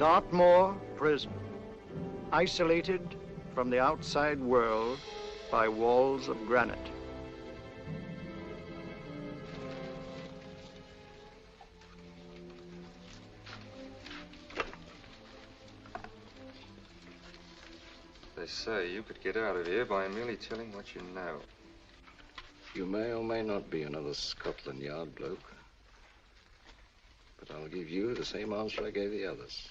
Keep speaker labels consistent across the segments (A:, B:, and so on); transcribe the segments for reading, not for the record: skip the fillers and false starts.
A: Dartmoor Prison, isolated from the outside world by walls of granite.
B: They say you could get out of here by merely telling what you know.
C: You may or may not be another Scotland Yard bloke. But I'll give you the same answer I gave the others.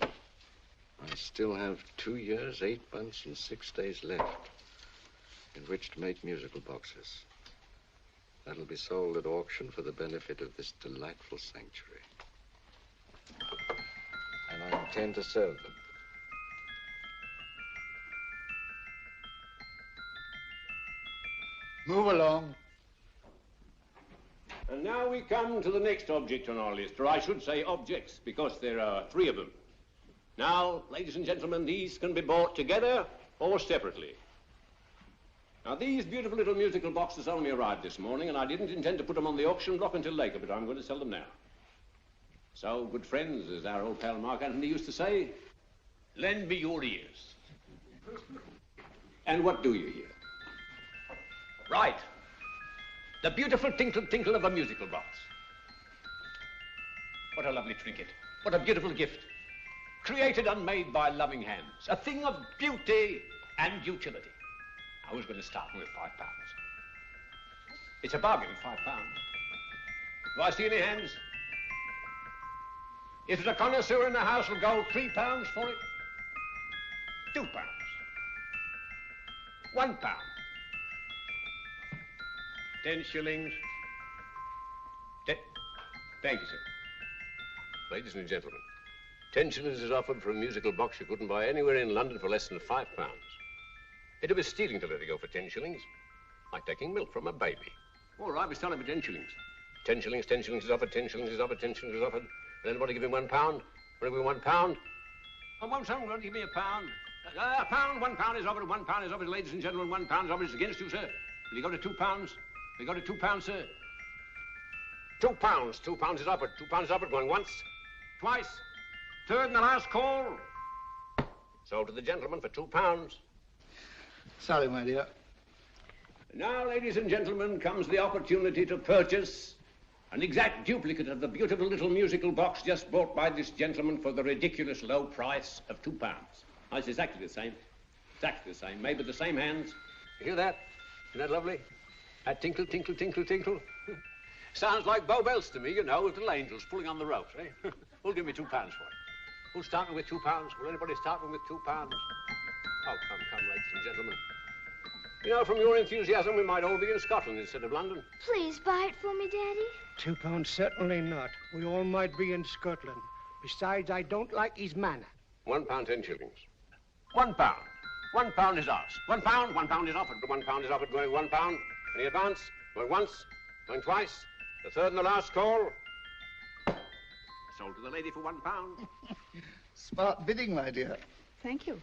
C: I still have 2 years, 8 months, and 6 days left in which to make musical boxes. That'll be sold at auction for the benefit of this delightful sanctuary. And I intend to serve them.
A: Move along.
D: And now we come to the next object on our list, or I should say objects, because there are 3 of them. Now, ladies and gentlemen, these can be bought together or separately. Now, these beautiful little musical boxes only arrived this morning, and I didn't intend to put them on the auction block until later, but I'm going to sell them now. So, good friends, as our old pal Mark Antony used to say, lend me your ears. And what do you hear? Right. The beautiful tinkle tinkle of a musical box. What a lovely trinket. What a beautiful gift. Created and made by loving hands. A thing of beauty and utility. I was going to start with £5. It's a bargain, £5. Do I see any hands? If there's a connoisseur in the house, will go £3 for it. £2. £1. 10 shillings. Thank you, sir. Ladies and gentlemen, 10 shillings is offered for a musical box you couldn't buy anywhere in London for less than £5. It'd be stealing to let it go for 10 shillings. Like taking milk from a baby. All right, we're selling for 10 shillings. 10 shillings, 10 shillings is offered, 10 shillings is offered, 10 shillings is offered. And anybody give me £1? Want to give me £1? Oh, won't someone want to give me £1? A pound, £1 is offered, £1 is offered, ladies and gentlemen, £1 is offered. It's against you, sir. Will you go to £2? We go to £2, sir. £2. £2 is offered. £2 is offered. Going once, twice, third and the last call. Sold to the gentleman for £2.
A: Sorry, my dear.
D: Now, ladies and gentlemen, comes the opportunity to purchase an exact duplicate of the beautiful little musical box just bought by this gentleman for the ridiculous low price of £2. Now, it's exactly the same. Exactly the same. Made with the same hands. You hear that? Isn't that lovely? That tinkle, tinkle, tinkle, tinkle. Sounds like Bow Bells to me, you know, with little angels pulling on the ropes, eh? Who'll give me £2 for it? Who's starting with £2? Will anybody start with £2? Oh, come, ladies and gentlemen. You know, from your enthusiasm, we might all be in Scotland instead of London.
E: Please buy it for me, Daddy.
F: £2, certainly not. We all might be in Scotland. Besides, I don't like his manner.
D: £1, 10 shillings. £1. £1 is ours. £1 is offered. £1 is offered, going £1. Any advance? Going once, going twice. The third and the last call. Sold to the lady for £1.
A: Smart bidding, my dear.
E: Thank you.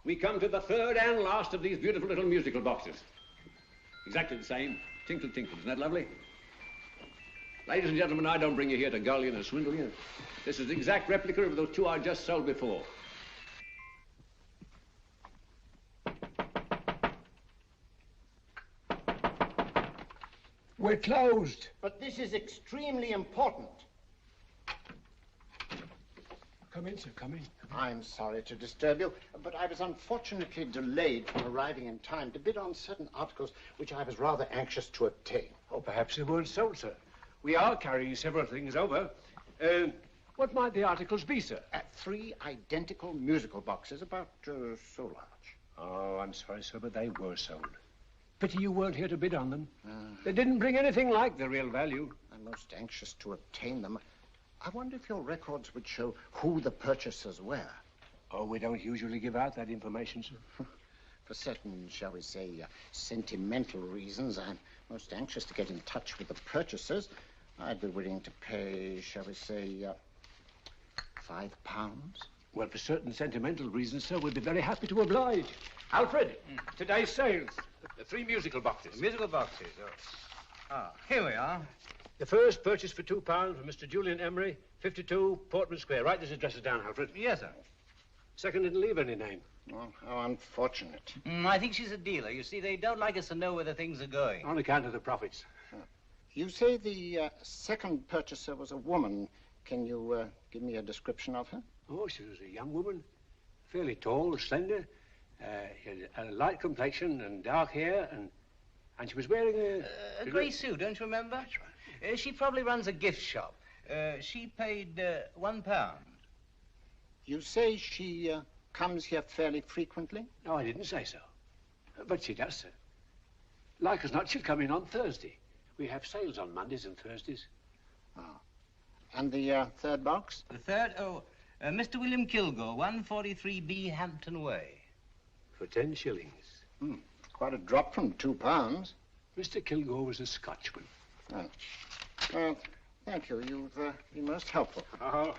D: We come to the third and last of these beautiful little musical boxes. Exactly the same. Tinkle, tinkle. Isn't that lovely? Ladies and gentlemen, I don't bring you here to gull you and swindle you. This is the exact replica of those 2 I just sold before.
F: We're closed.
G: But this is extremely important.
F: Come in, sir, come in.
G: I'm sorry to disturb you, but I was unfortunately delayed from arriving in time to bid on certain articles which I was rather anxious to obtain.
F: Oh, perhaps they weren't sold, sir. We are carrying several things over. What might the articles be, sir?
G: 3 identical musical boxes, about so large.
F: Oh, I'm sorry, sir, but they were sold. Pity you weren't here to bid on them. They didn't bring anything like the real value.
G: I'm most anxious to obtain them. I wonder if your records would show who the purchasers were.
F: Oh, we don't usually give out that information, sir.
G: For certain, shall we say, sentimental reasons, I'm most anxious to get in touch with the purchasers. I'd be willing to pay, shall we say, £5.
F: Well, for certain sentimental reasons, sir, we'd be very happy to oblige. Alfred, today's sales. The 3 musical boxes.
H: Musical boxes, oh. Ah, here we are.
F: The first purchase for £2 from Mr. Julian Emery, 52 Portman Square. Write this address down, Alfred.
H: Yes, sir.
F: Second didn't leave any name.
G: Oh, how unfortunate.
H: I think she's a dealer. You see, they don't like us to know where the things are going.
F: On account of the profits.
G: You say the second purchaser was a woman. Can you give me a description of her?
F: Oh, she was a young woman, fairly tall, slender, had a light complexion and dark hair, and she was wearing
H: A grey suit, don't you remember?
F: That's right.
H: She probably runs a gift shop. She paid £1.
G: You say she comes here fairly frequently?
F: No, I didn't say so. But she does, sir. Like as not, she'll come in on Thursday. We have sales on Mondays and Thursdays.
G: Oh. And the third box?
H: The third, Mr. William Kilgore, 143B Hampton Way.
F: For 10 shillings.
G: Quite a drop from £2.
F: Mr. Kilgore was a Scotchman.
G: Oh. Thank you. You've been most helpful.
F: Oh,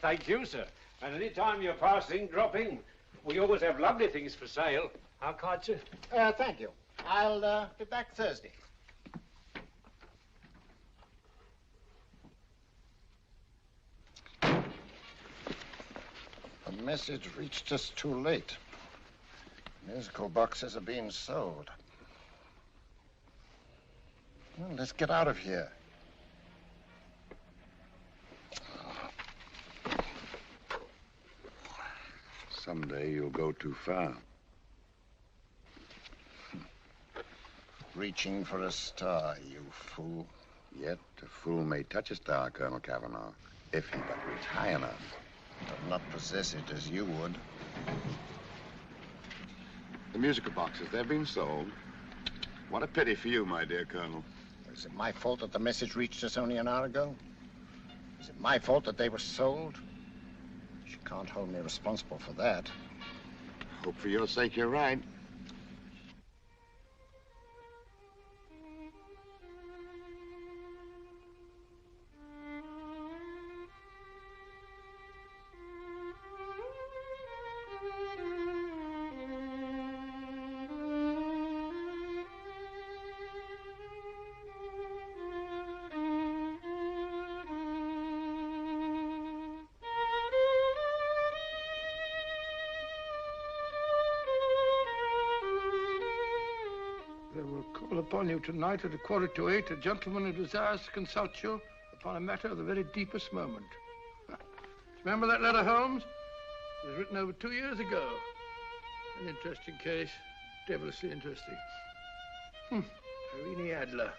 F: thank you, sir. And any time you're passing, dropping, we always have lovely things for sale. Our card, sir?
G: Thank you. I'll be back Thursday. The message reached us too late. Musical boxes are being sold. Well, let's get out of here.
C: Someday you'll go too far.
G: Reaching for a star, you fool.
C: Yet a fool may touch a star, Colonel Cavanaugh, if he but reach high enough.
G: But not possess it as you would.
C: The musical boxes, they're being sold. What a pity for you, my dear Colonel.
G: Is it my fault that the message reached us only an hour ago? Is it my fault that they were sold? You can't hold me responsible for that.
C: Hope for your sake you're right.
I: Upon you tonight at 7:45, a gentleman who desires to consult you upon a matter of the very deepest moment. Remember that letter, Holmes? It was written over 2 years ago. An interesting case, devilishly interesting. Irene Adler.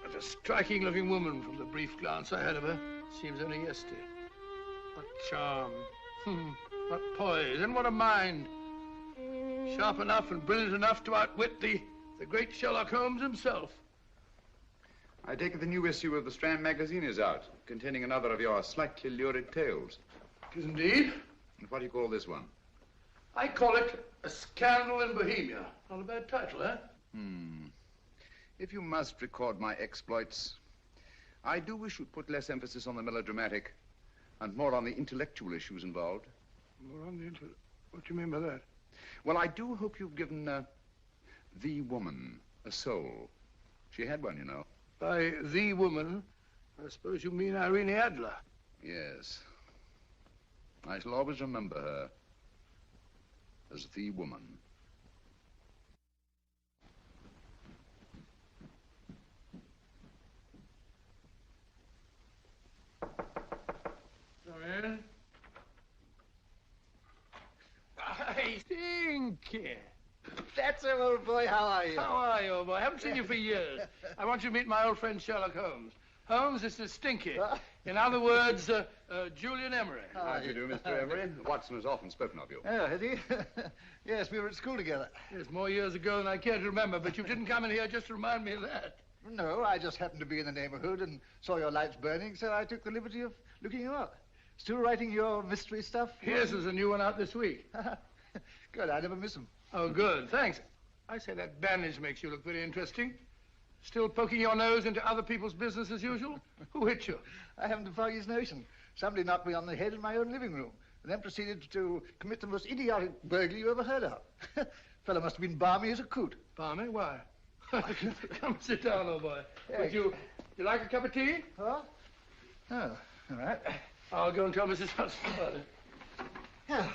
I: What a striking-looking woman from the brief glance I had of her. Seems only yesterday. What charm. What poise, and what a mind. Sharp enough and brilliant enough to outwit the great Sherlock Holmes himself.
J: I take it the new issue of the Strand magazine is out, containing another of your slightly lurid tales.
I: It is indeed.
J: And what do you call this one?
I: I call it A Scandal in Bohemia. Not a bad title, eh?
J: If you must record my exploits, I do wish you'd put less emphasis on the melodramatic and more on the intellectual issues involved.
I: More on the what do you mean by that?
J: Well, I do hope you've given the woman a soul. She had one, you know.
I: By the woman, I suppose you mean Irene Adler.
J: Yes. I shall always remember her as the woman.
I: Come in. I think.
K: That's him, old boy. How are you?
I: How are you, old boy? I haven't seen you for years. I want you to meet my old friend Sherlock Holmes. Holmes, this is Stinky. In other words, Julian Emery.
J: How do you do, Mr. Emery? Watson has often spoken of you.
K: Oh, has he? Yes, we were at school together.
I: Yes, more years ago than I care to remember, but you didn't come in here just to remind me of that.
K: No, I just happened to be in the neighborhood and saw your lights burning, so I took the liberty of looking you up. Still writing your mystery stuff?
I: Yes, there's a new one out this week.
K: Good, I never miss them.
I: Oh, good, thanks. I say that bandage makes you look very interesting. Still poking your nose into other people's business as usual? Who hit you?
K: I haven't the foggiest notion. Somebody knocked me on the head in my own living room and then proceeded to commit the most idiotic burglary you ever heard of. Fellow must have been balmy as a coot.
I: Balmy? Why? Come sit down, old boy. Would you You like a cup of tea?
K: Huh? Oh, all right.
I: I'll go and tell Mrs. Hudson about it.
K: Yeah.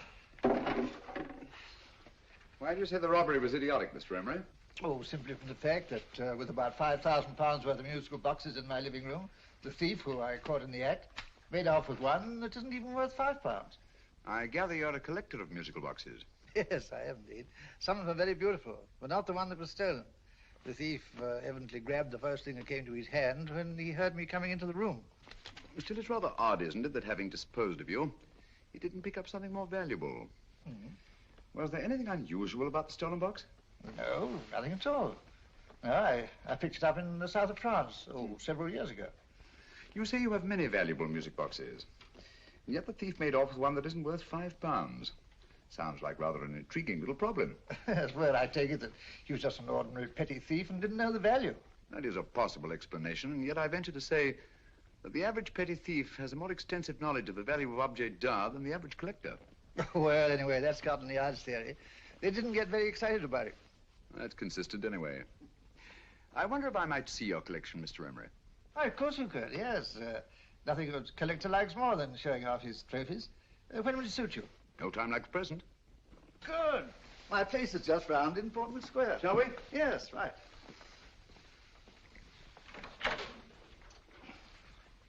J: Why do you say the robbery was idiotic, Mr. Emery?
K: Oh, simply from the fact that with about £5,000 worth of musical boxes in my living room, the thief, who I caught in the act, made off with one that isn't even worth £5.
J: I gather you're a collector of musical boxes.
K: Yes, I am indeed. Some of them are very beautiful, but not the one that was stolen. The thief evidently grabbed the first thing that came to his hand when he heard me coming into the room.
J: Still, it's rather odd, isn't it, that having disposed of you, he didn't pick up something more valuable. Was there anything unusual about the stolen box?
K: No, nothing at all. No, I picked it up in the south of France, several years ago.
J: You say you have many valuable music boxes, and yet the thief made off with one that isn't worth £5. Sounds like rather an intriguing little problem.
K: Yes, well, I take it that he was just an ordinary petty thief and didn't know the value.
J: That is a possible explanation, and yet I venture to say that the average petty thief has a more extensive knowledge of the value of objets d'art than the average collector.
K: Well, anyway, that's Scotland Yard's theory. They didn't get very excited about it.
J: That's consistent anyway. I wonder if I might see your collection, Mr. Emery.
K: Oh, of course you could, yes. Nothing a collector likes more than showing off his trophies. When would it suit you?
J: No time like the present.
K: Good. My place is just round in Portman Square.
J: Shall we?
K: Yes, right.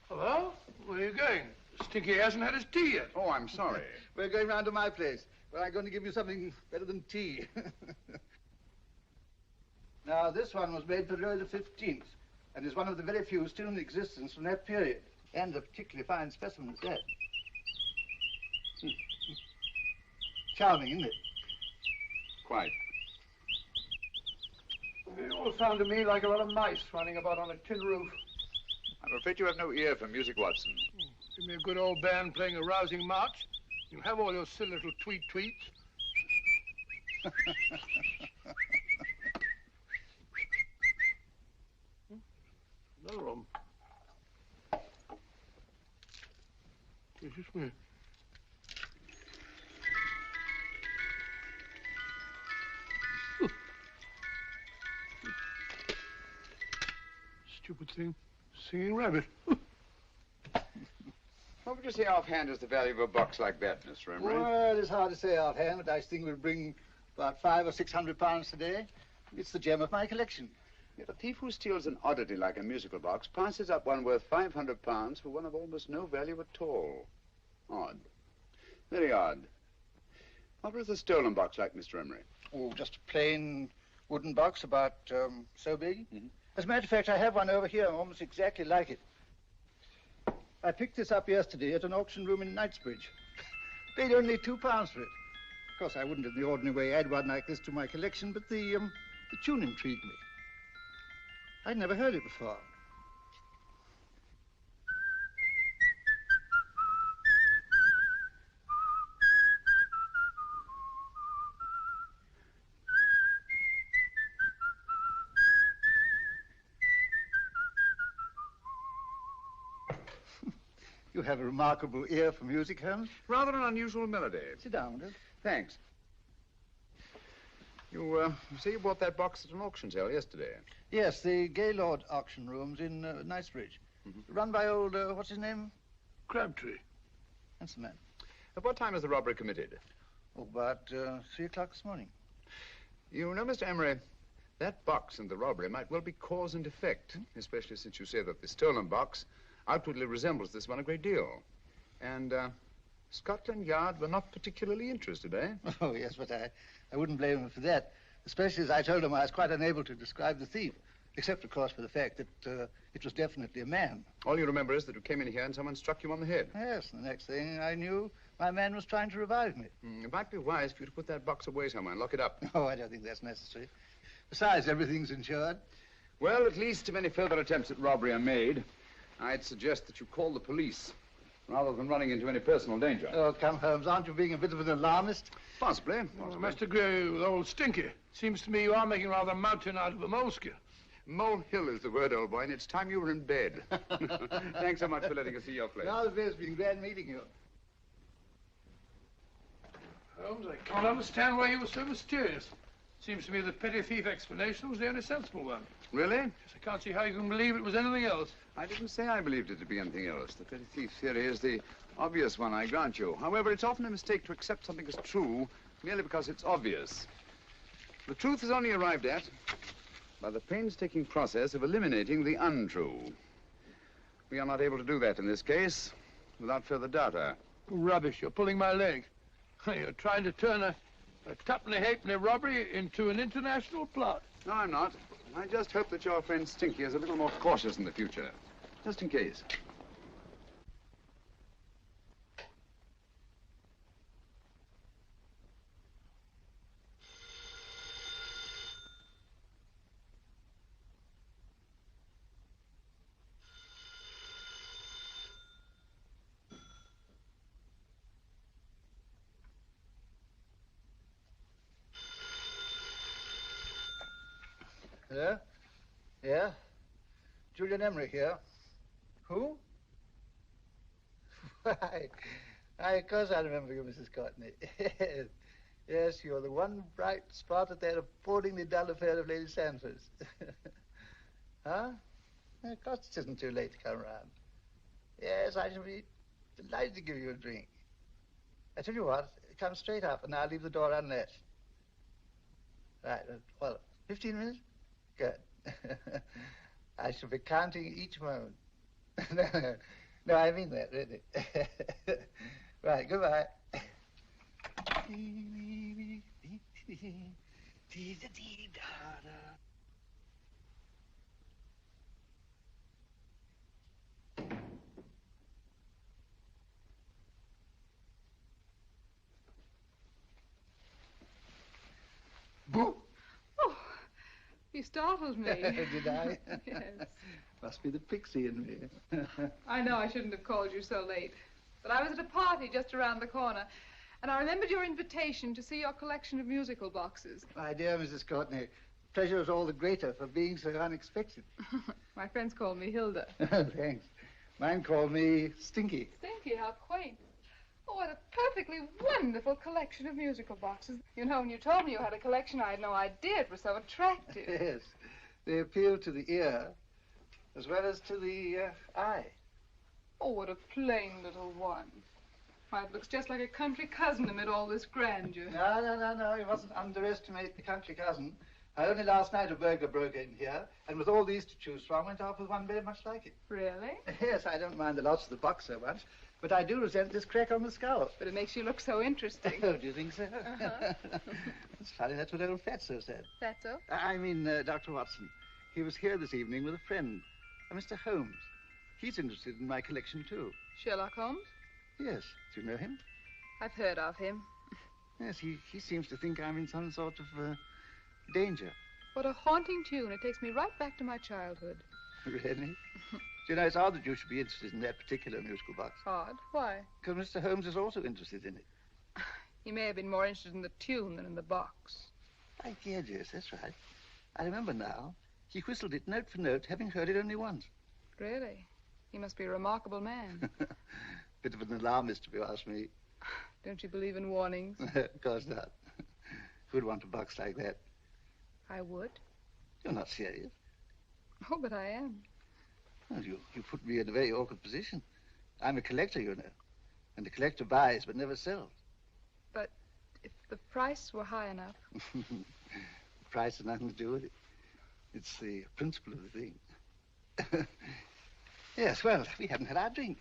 I: Hello? Where are you going? Stinky hasn't had his tea yet.
J: Oh, I'm sorry.
K: We're going round to my place, where I'm going to give you something better than tea. Now, this one was made for Louis XV, and is one of the very few still in existence from that period, and a particularly fine specimen at that. Charming, isn't it?
J: Quite.
I: It all sounded to me like a lot of mice running about on a tin roof.
J: I'm afraid you have no ear for music, Watson.
I: Give me a good old band playing a rousing march. You have all your silly little tweets. Another one. Excuse me. Stupid thing. Singing rabbit.
J: What would you say offhand is the value of a box like that, Mr. Emery?
K: Well, it's hard to say offhand, but I think it will bring about £500 or £600 today. It's the gem of my collection.
J: Yet a thief who steals an oddity like a musical box passes up one worth £500 for one of almost no value at all. Odd. Very odd. What was the stolen box like, Mr. Emery?
K: Oh, just a plain wooden box about so big. As a matter of fact, I have one over here almost exactly like it. I picked this up yesterday at an auction room in Knightsbridge. Paid only £2 for it. Of course, I wouldn't in the ordinary way add one like this to my collection, but the tune intrigued me. I'd never heard it before. You have a remarkable ear for music, Holmes.
J: Rather an unusual melody.
K: Sit down, Will.
J: Thanks. You say you bought that box at an auction sale yesterday?
K: Yes, the Gaylord auction rooms in Knightsbridge. Run by old, what's his name?
I: Crabtree.
K: That's the man.
J: At what time was the robbery committed?
K: Oh, about 3 o'clock this morning.
J: You know, Mr. Emery, that box and the robbery might well be cause and effect, especially since you say that the stolen box outwardly resembles this one a great deal. And Scotland Yard were not particularly interested, eh?
K: Oh, yes, but I wouldn't blame them for that, especially as I told them I was quite unable to describe the thief, except, of course, for the fact that it was definitely a man.
J: All you remember is that you came in here and someone struck you on the head.
K: Yes, and the next thing I knew, my man was trying to revive me.
J: It might be wise for you to put that box away somewhere and lock it up.
K: Oh, I don't think that's necessary. Besides, everything's insured.
J: Well, at least if any further attempts at robbery are made, I'd suggest that you call the police, rather than running into any personal danger.
K: Oh, come, Holmes, aren't you being a bit of an alarmist?
J: Possibly.
I: I must agree with old Stinky. Seems to me you are making rather a mountain out of a moleskin.
J: Molehill is the word, old boy, and it's time you were in bed. Thanks so much for letting us see your place.
K: Now, it's been glad meeting you.
I: Holmes, I can't understand why you were so mysterious. Seems to me the petty thief explanation was the only sensible one.
J: Really?
I: Yes, I can't see how you can believe it was anything else.
J: I didn't say I believed it to be anything else. The petty thief theory is the obvious one, I grant you. However, it's often a mistake to accept something as true merely because it's obvious. The truth is only arrived at by the painstaking process of eliminating the untrue. We are not able to do that in this case without further data.
I: Rubbish, you're pulling my leg. You're trying to turn a tuppenny halfpenny robbery into an international plot.
J: No, I'm not. I just hope that your friend Stinky is a little more cautious in the future. Just in case.
K: Yeah? Yeah? Julian Emery here. Who? Why, of course I remember you, Mrs. Courtney. Yes, you're the one bright spot at that appallingly dull affair of Lady Sanford's. Huh? Of course it isn't too late to come round. Yes, I shall be delighted to give you a drink. I tell you what, come straight up and I'll leave the door unlatched. Right, well, 15 minutes? Good. I shall be counting each moment. No, I mean that, really. Right, goodbye.
I: Boo!
L: Oh, you startled me.
K: Did I?
L: Yes.
K: Must be the pixie in me.
L: I know I shouldn't have called you so late, but I was at a party just around the corner, and I remembered your invitation to see your collection of musical boxes.
K: My dear Mrs. Courtney, pleasure is all the greater for being so unexpected.
L: My friends call me Hilda.
K: Thanks. Mine called me Stinky.
L: Stinky, how quaint. Oh, what a perfectly wonderful collection of musical boxes. You know, when you told me you had a collection, I had no idea it was so attractive.
K: Yes. They appeal to the ear as well as to the eye.
L: Oh, what a plain little one. Why, it looks just like a country cousin amid all this grandeur.
K: No. You mustn't underestimate the country cousin. Only last night a burglar broke in here, and with all these to choose from, went off with one very much like it.
L: Really?
K: Yes, I don't mind the loss of the box so much, but I do resent this crack on the skull.
L: But it makes you look so interesting.
K: Oh, do you think so?
L: Uh-huh.
K: It's funny, that's what old Fatso said.
L: Fatso?
K: I mean, Dr. Watson. He was here this evening with a friend, Mr. Holmes. He's interested in my collection, too.
L: Sherlock Holmes?
K: Yes. Do you know him?
L: I've heard of him.
K: Yes, he seems to think I'm in some sort of danger.
L: What a haunting tune. It takes me right back to my childhood.
K: Really? Do you know, it's odd that you should be interested in that particular musical box.
L: Odd? Why?
K: Because Mr. Holmes is also interested in it.
L: He may have been more interested in the tune than in the box.
K: I did, yes, that's right. I remember now. He whistled it note for note, having heard it only once.
L: Really? He must be a remarkable man.
K: Bit of an alarmist, if you ask me.
L: Don't you believe in warnings?
K: Of course not. Who'd want a box like that?
L: I would.
K: You're not serious.
L: Oh, but I am.
K: Well, you put me in a very awkward position. I'm a collector, you know. And the collector buys but never sells.
L: But if the price were high enough...
K: The price has nothing to do with it. It's the principle of the thing. Yes, well, we haven't had our drink.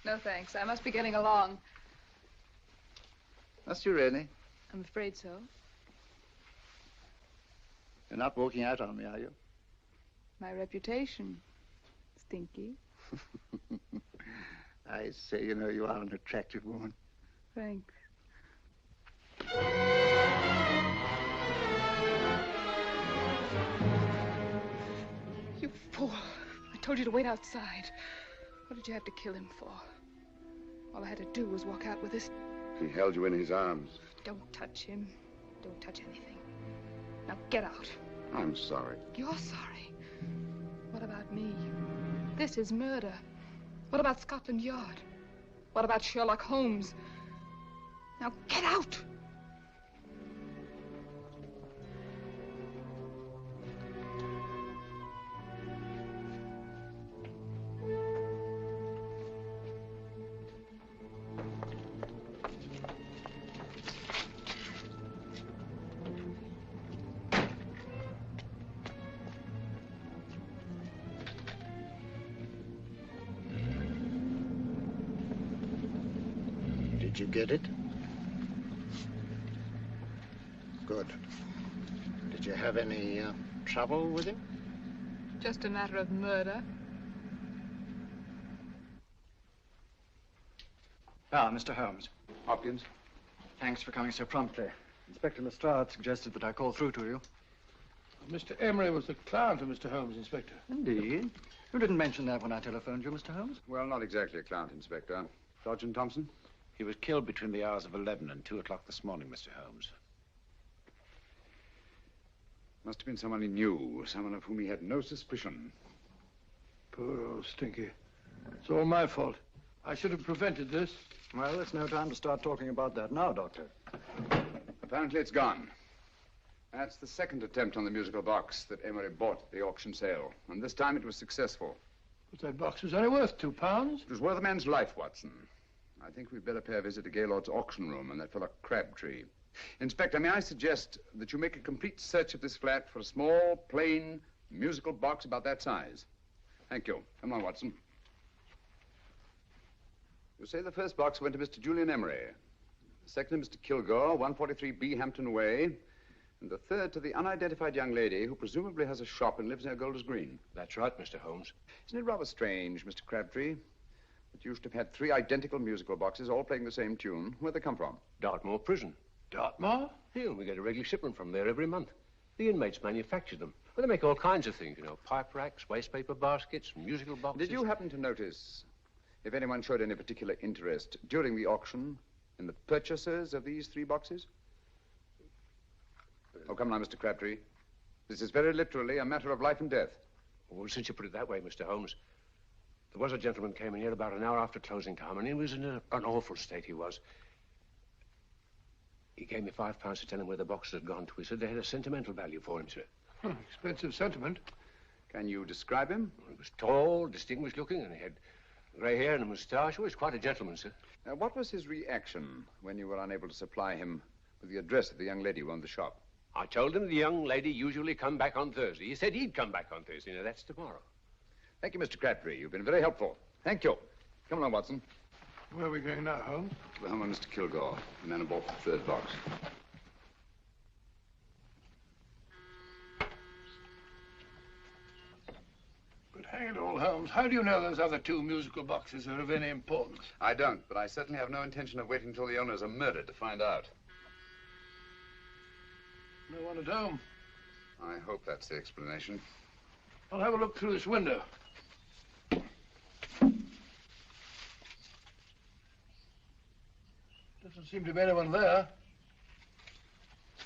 L: No, thanks. I must be getting along.
K: Must you really?
L: I'm afraid so.
K: You're not walking out on me, are you?
L: My reputation, Stinky.
K: I say, you know, you are an attractive woman.
L: Thanks. You fool. I told you to wait outside. What did you have to kill him for? All I had to do was walk out with this.
J: He held you in his arms.
L: Don't touch him. Don't touch anything. Now get out.
J: I'm sorry.
L: You're sorry. What about me? This is murder. What about Scotland Yard? What about Sherlock Holmes? Now get out!
G: Did you get it? Good. Did you have any trouble with him?
L: Just a matter of murder.
A: Mr. Holmes.
J: Hopkins?
A: Thanks for coming so promptly. Inspector Lestrade suggested that I call through to you.
I: Mr. Emery was the client of Mr. Holmes, Inspector.
A: Indeed. You didn't mention that when I telephoned you, Mr. Holmes.
J: Well, not exactly a client, Inspector. Sergeant Thompson?
M: He was killed between the hours of 11 and 2 o'clock this morning, Mr. Holmes.
J: Must have been someone he knew, someone of whom he had no suspicion.
I: Poor old Stinky. It's all my fault. I should have prevented this.
A: Well, it's no time to start talking about that now, Doctor.
J: Apparently it's gone. That's the second attempt on the musical box that Emery bought at the auction sale. And this time it was successful.
I: But that box was only worth £2.
J: It was worth a man's life, Watson. I think we'd better pay a visit to Gaylord's auction room and that fellow Crabtree. Inspector, may I suggest that you make a complete search of this flat for a small, plain, musical box about that size? Thank you. Come on, Watson. You say the first box went to Mr. Julian Emery. The second to Mr. Kilgore, 143B Hampton Way. And the third to the unidentified young lady who presumably has a shop and lives near Golders Green.
D: That's right, Mr. Holmes.
J: Isn't it rather strange, Mr. Crabtree, that you should have had 3 identical musical boxes all playing the same tune? Where'd they come from?
D: Dartmoor Prison.
I: Dartmoor?
D: Yeah, we get a regular shipment from there every month. The inmates manufacture them. Well, they make all kinds of things, you know, pipe racks, waste paper baskets, musical boxes.
J: Did you happen to notice if anyone showed any particular interest during the auction in the purchasers of these 3 boxes? Oh, come now, Mr. Crabtree. This is very literally a matter of life and death.
D: Well, since you put it that way, Mr. Holmes, there was a gentleman came in here about an hour after closing time, and he was in an awful state, he was. He gave me £5 to tell him where the boxes had gone to. He said they had a sentimental value for him, sir.
I: Expensive sentiment.
J: Can you describe him?
D: He was tall, distinguished looking, and he had grey hair and a moustache. He was quite a gentleman, sir.
J: What was his reaction when you were unable to supply him with the address of the young lady who owned the shop?
D: I told him the young lady usually come back on Thursday. He said he'd come back on Thursday. Now, that's tomorrow.
J: Thank you, Mr. Crabtree. You've been very helpful. Thank you. Come along, Watson.
I: Where are we going now, Holmes?
J: To the home of Mr. Kilgore, the man who bought the 3rd box.
I: But hang it all, Holmes, how do you know those other 2 musical boxes are of any importance?
J: I don't, but I certainly have no intention of waiting until the owners are murdered to find out.
I: No one at home.
J: I hope that's the explanation.
I: I'll have a look through this window. Doesn't seem to be anyone there.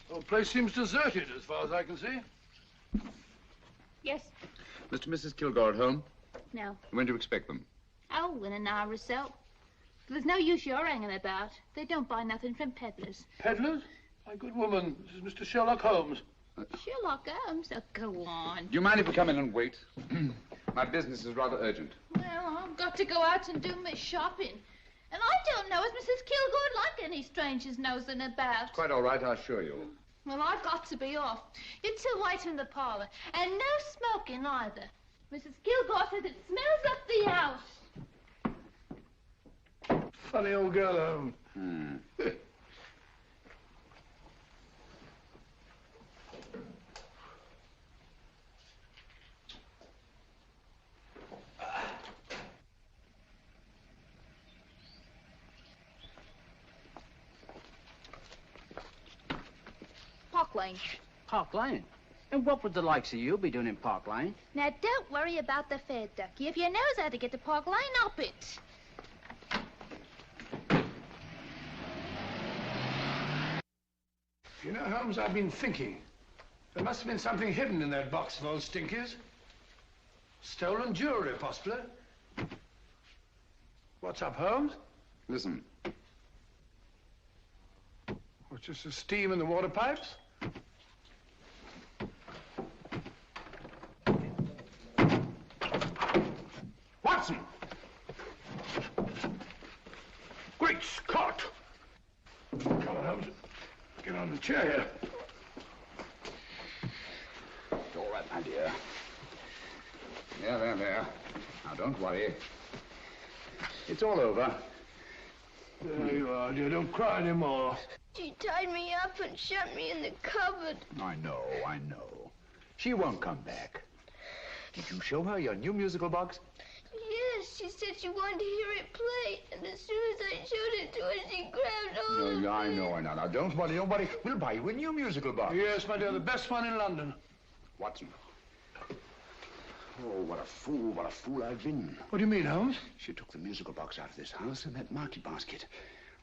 I: The whole place seems deserted as far as I can see.
E: Yes.
J: Mr. and Mrs. Kilgore at home?
E: No.
J: When do you expect them?
E: Oh, in an hour or so. But there's no use your hanging about. They don't buy nothing from peddlers.
I: Peddlers? My good woman, this is Mr. Sherlock Holmes.
E: Sherlock Holmes? Oh, go on.
J: Do you mind if we come in and wait? My business is rather urgent.
E: Well, I've got to go out and do my shopping. And I don't know as Mrs. Kilgore like any strangers nosing about.
J: Quite all right, I assure you.
E: Well, I've got to be off. You 2 wait in the parlor. And no smoking either. Mrs. Kilgore says it smells up the house.
I: Funny old girl, Holmes.
E: Park Lane.
H: Park Lane? And what would the likes of you be doing in Park Lane?
E: Now, don't worry about the fare, Ducky. If you knows how to get to Park Lane, up it.
I: You know, Holmes, I've been thinking. There must have been something hidden in that box of old Stinky's. Stolen jewelry, possibly. What's up, Holmes?
J: Listen.
I: What's just the steam in the water pipes? Watson! Great Scott! Come on, Holmes. Get on the chair here.
J: It's all right, my dear. There. Now, don't worry. It's all over.
I: There you are, dear. Don't cry anymore.
N: She tied me up and shut me in the cupboard.
J: I know. She won't come back. Did you show her your new musical box?
N: Yes, she said she wanted to hear it play, and as soon as I showed it to her, she grabbed hold of
J: No, I know. Now, don't worry. We'll buy you a new musical box.
I: Yes, my dear, the best one in London.
M: Watson. Oh, what a fool I've been.
I: What do you mean, Holmes?
M: She took the musical box out of this house in that market basket,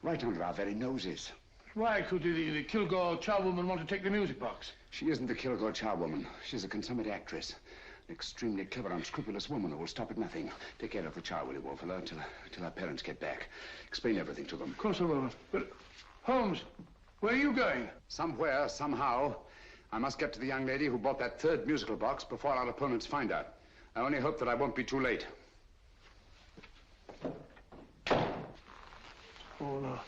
M: right under our very noses.
I: Why could the Kilgore charwoman want to take the music box?
M: She isn't the Kilgore charwoman. She's a consummate actress. An extremely clever, unscrupulous woman who will stop at nothing. Take care of the child, will you, Wolfella, until our parents get back. Explain everything to them.
I: Of course I will. But, Holmes, where are you going?
J: Somewhere, somehow, I must get to the young lady who bought that third musical box before our opponents find out. I only hope that I won't be too late.
I: Oh, no.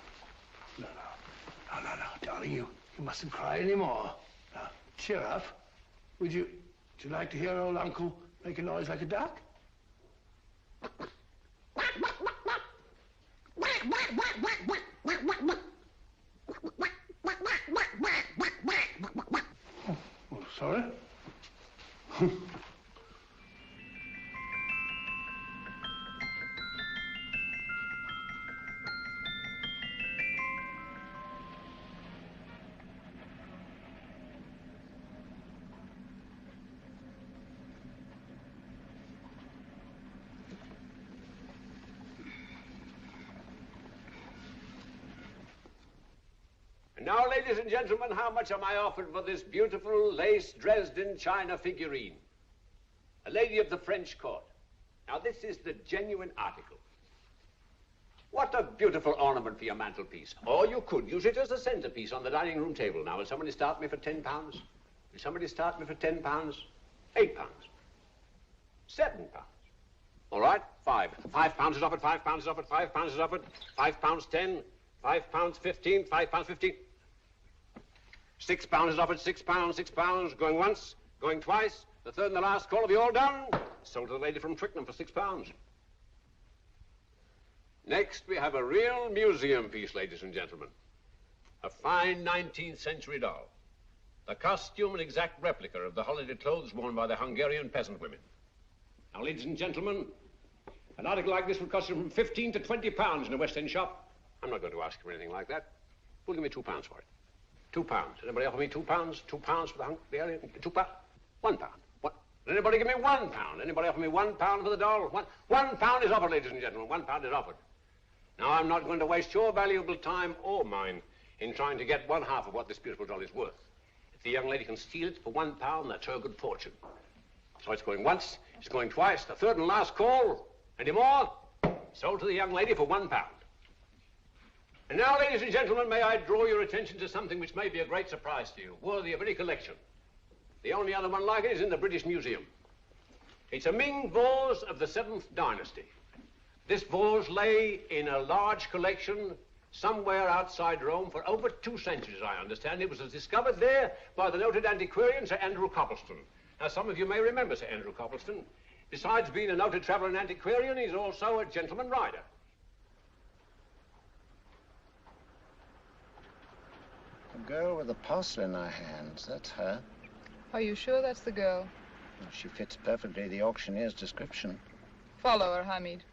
I: No, darling, you mustn't cry anymore. Now, cheer up. Would you like to hear old Uncle make a noise like a duck? Oh, sorry.
D: Now, ladies and gentlemen, how much am I offered for this beautiful lace Dresden china figurine? A lady of the French court. Now, this is the genuine article. What a beautiful ornament for your mantelpiece. Or you could use it as a centerpiece on the dining room table. Now, will somebody start me for £10? Will somebody start me for £10? £8? £7? All right, £5. £5 is offered, £5 is offered, £5 is offered, £5.10, £5.15, £5.15. £6 is offered, £6, going once, going twice. The third and the last call. Have you all done? Sold to the lady from Twickenham for £6. Next, we have a real museum piece, ladies and gentlemen. A fine 19th century doll. The costume an exact replica of the holiday clothes worn by the Hungarian peasant women. Now, ladies and gentlemen, an article like this would cost you from £15 to £20 in a West End shop. I'm not going to ask you for anything like that. Who'll give me £2 for it? £2. Anybody offer me £2? £2 for the Hungarian? £2? £1. What? Anybody give me £1? Anybody offer me £1 for the doll? £1 is offered, ladies and gentlemen. £1 is offered. Now, I'm not going to waste your valuable time or mine in trying to get one half of what this beautiful doll is worth. If the young lady can steal it for £1, that's her good fortune. So it's going once, it's going twice, the third and last call. Any more? Sold to the young lady for £1. And now, ladies and gentlemen, may I draw your attention to something which may be a great surprise to you, worthy of any collection. The only other one like it is in the British Museum. It's a Ming vase of the 7th dynasty. This vase lay in a large collection somewhere outside Rome for over 2 centuries, I understand. It was discovered there by the noted antiquarian, Sir Andrew Coppleston. Now, some of you may remember Sir Andrew Coppleston. Besides being a noted traveller and antiquarian, he's also a gentleman rider.
G: The girl with the parcel in her hands, that's her.
L: Are you sure that's the girl?
G: Well, she fits perfectly the auctioneer's description.
L: Follow her, Hamid.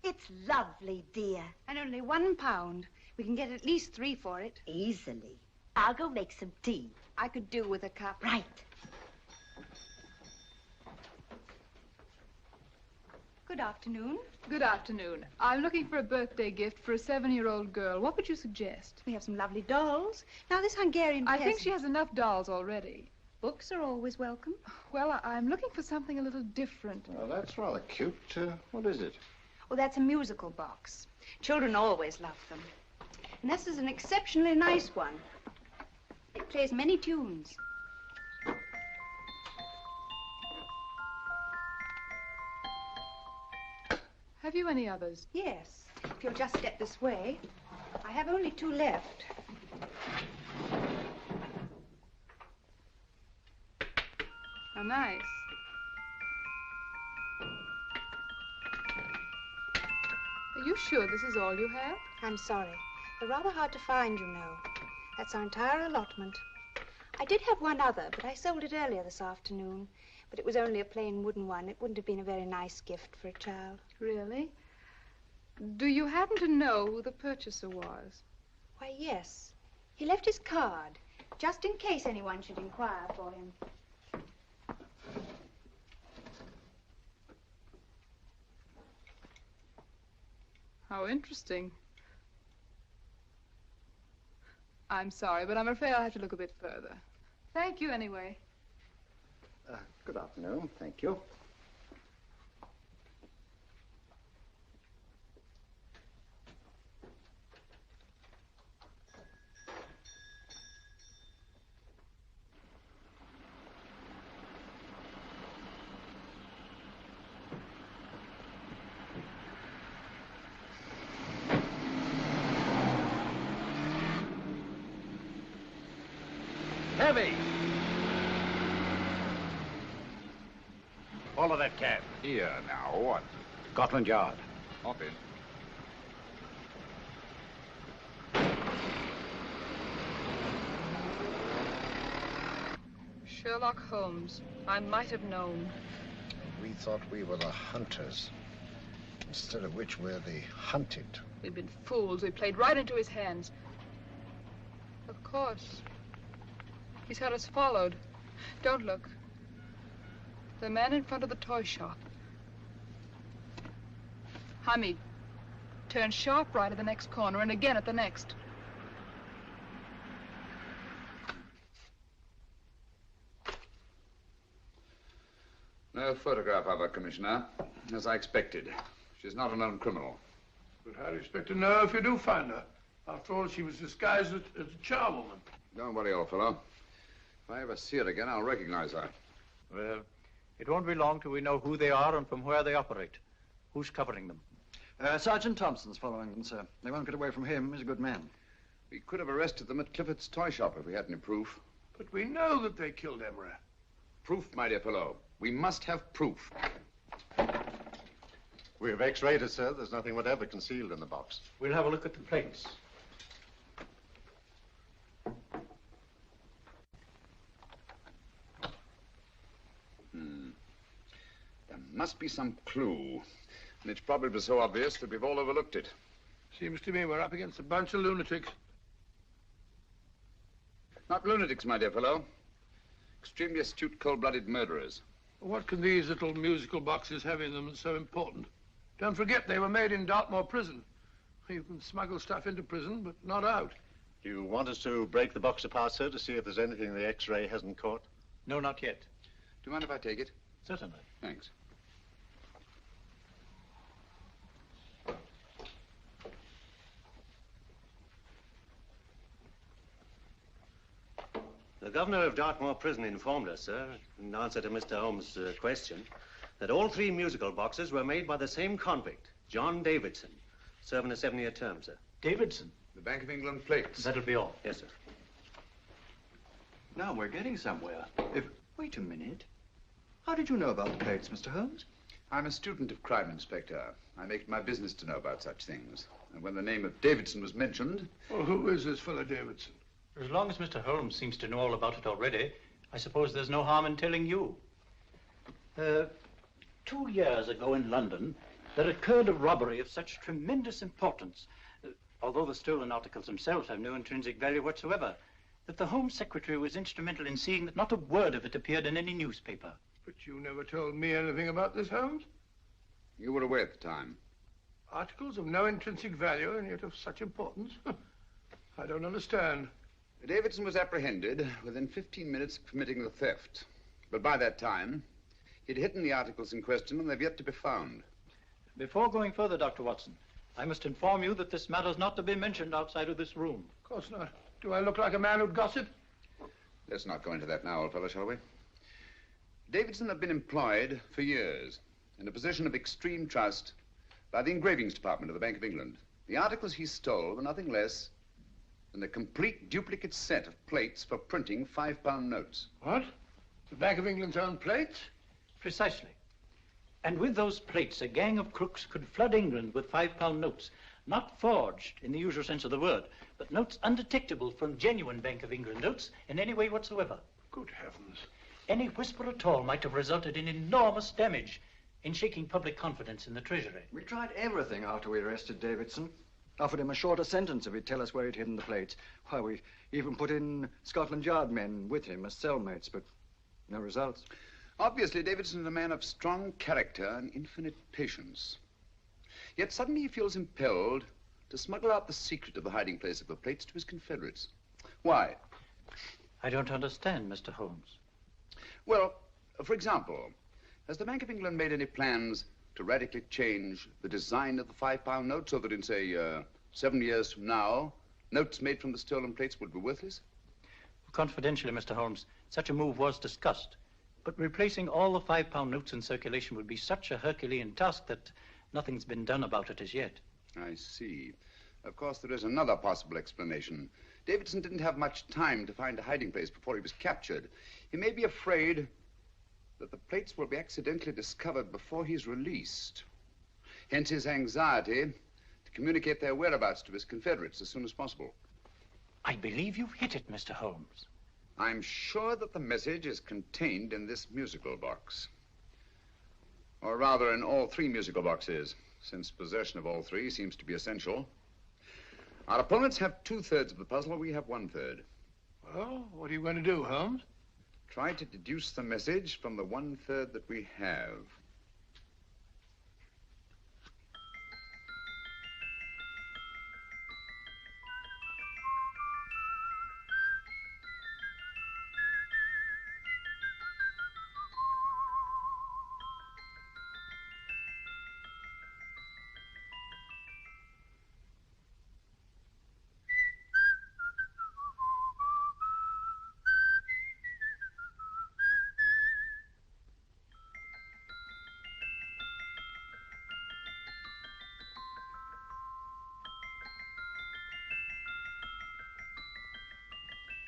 O: It's lovely, dear.
P: And only £1. We can get at least 3 for it.
O: Easily. I'll go make some tea.
P: I could do with a cup.
O: Right.
P: Good afternoon.
L: Good afternoon. I'm looking for a birthday gift for a 7-year-old girl. What would you suggest?
P: We have some lovely dolls. Now, this Hungarian
L: I think
P: peasant-
L: she has enough dolls already.
P: Books are always welcome.
L: Well, I'm looking for something a little different.
G: Well, that's rather cute. What is it?
P: Oh, that's a musical box. Children always love them. And this is an exceptionally nice one. It plays many tunes.
L: Have you any others?
P: Yes. If you'll just step this way. I have only 2 left.
L: How nice. Are you sure this is all you have?
P: I'm sorry. They're rather hard to find, you know. That's our entire allotment. I did have one other, but I sold it earlier this afternoon. But it was only a plain wooden one. It wouldn't have been a very nice gift for a child.
L: Really? Do you happen to know who the purchaser was?
P: Why, yes. He left his card, just in case anyone should inquire for him.
L: How interesting. I'm sorry, but I'm afraid I'll have to look a bit further. Thank you anyway.
G: Good afternoon. Thank you.
Q: Heavy! Follow that cab.
J: Here now, what?
Q: Scotland Yard.
J: Hop in.
L: Sherlock Holmes. I might have known.
G: We thought we were the hunters, instead of which we're the hunted.
L: We've been fools. We played right into his hands. Of course. He's had us followed. Don't look. The man in front of the toy shop. Hamid, turn sharp right at the next corner and again at the next.
J: No photograph of her, Commissioner, as I expected. She's not a known criminal.
I: But how do you expect to know if you do find her? After all, she was disguised as a charwoman.
J: Don't worry, old fellow. If I ever see her again, I'll recognize her.
A: Well, it won't be long till we know who they are and from where they operate. Who's covering them?
R: Sergeant Thompson's following them, sir. They won't get away from him. He's a good man.
J: We could have arrested them at Clifford's toy shop if we had any proof.
I: But we know that they killed Emery.
J: Proof, my dear fellow. We must have proof.
S: We have x-rayed it, sir. There's nothing whatever concealed in the box.
A: We'll have a look at the plates.
J: There must be some clue. And it's probably so obvious that we've all overlooked it.
I: Seems to me we're up against a bunch of lunatics.
J: Not lunatics, my dear fellow. Extremely astute, cold-blooded murderers.
I: What can these little musical boxes have in them that's so important? Don't forget, they were made in Dartmoor prison. You can smuggle stuff into prison, but not out.
S: Do you want us to break the box apart, sir, to see if there's anything the x-ray hasn't caught?
A: No, not yet.
J: Do you mind if I take it?
A: Certainly.
J: Thanks.
T: The governor of Dartmoor Prison informed us, sir, in answer to Mr. Holmes' question, that all 3 musical boxes were made by the same convict, John Davidson, serving a 7-year term, sir.
A: Davidson?
J: The Bank of England plates.
A: That'll be all.
T: Yes, sir.
R: Now we're getting somewhere. Wait a minute. How did you know about the plates, Mr. Holmes?
J: I'm a student of crime, Inspector. I make it my business to know about such things. And when the name of Davidson was mentioned...
I: Well, who is this fellow Davidson?
A: As long as Mr. Holmes seems to know all about it already, I suppose there's no harm in telling you.
Q: 2 years ago in London, there occurred a robbery of such tremendous importance, although the stolen articles themselves have no intrinsic value whatsoever, that the Home Secretary was instrumental in seeing that not a word of it appeared in any newspaper.
I: But you never told me anything about this, Holmes.
J: You were away at the time.
I: Articles of no intrinsic value and yet of such importance? I don't understand.
J: Davidson was apprehended within 15 minutes of committing the theft. But by that time, he'd hidden the articles in question and they've yet to be found.
Q: Before going further, Dr. Watson, I must inform you that this matter's not to be mentioned outside of this room.
I: Of course not. Do I look like a man who'd gossip?
J: Let's not go into that now, old fellow, shall we? Davidson had been employed for years in a position of extreme trust by the engravings department of the Bank of England. The articles he stole were nothing less than a complete duplicate set of plates for printing £5 notes.
I: What? The Bank of England's own plates?
Q: Precisely. And with those plates, a gang of crooks could flood England with £5 notes, not forged in the usual sense of the word, but notes undetectable from genuine Bank of England notes in any way whatsoever.
I: Good heavens.
Q: Any whisper at all might have resulted in enormous damage in shaking public confidence in the Treasury.
U: We tried everything after we arrested Davidson. Offered him a shorter sentence if he'd tell us where he'd hidden the plates. Why, we even put in Scotland Yard men with him as cellmates, but no results.
J: Obviously, Davidson is a man of strong character and infinite patience. Yet suddenly he feels impelled to smuggle out the secret of the hiding place of the plates to his confederates. Why?
Q: I don't understand, Mr. Holmes.
J: Well, for example, has the Bank of England made any plans to radically change the design of the £5 note so that in, say, 7 years from now, notes made from the stolen plates would be worthless?
Q: Confidentially, Mr. Holmes, such a move was discussed. But replacing all the £5 notes in circulation would be such a Herculean task that nothing's been done about it as yet.
J: I see. Of course, there is another possible explanation. Davidson didn't have much time to find a hiding place before he was captured. He may be afraid that the plates will be accidentally discovered before he's released. Hence his anxiety to communicate their whereabouts to his confederates as soon as possible.
Q: I believe you've hit it, Mr. Holmes.
J: I'm sure that the message is contained in this musical box. Or rather, in all 3 musical boxes, since possession of all 3 seems to be essential. Our opponents have 2/3 of the puzzle, we have 1/3.
I: Well, what are you going to do, Holmes?
J: Try to deduce the message from the 1/3 that we have.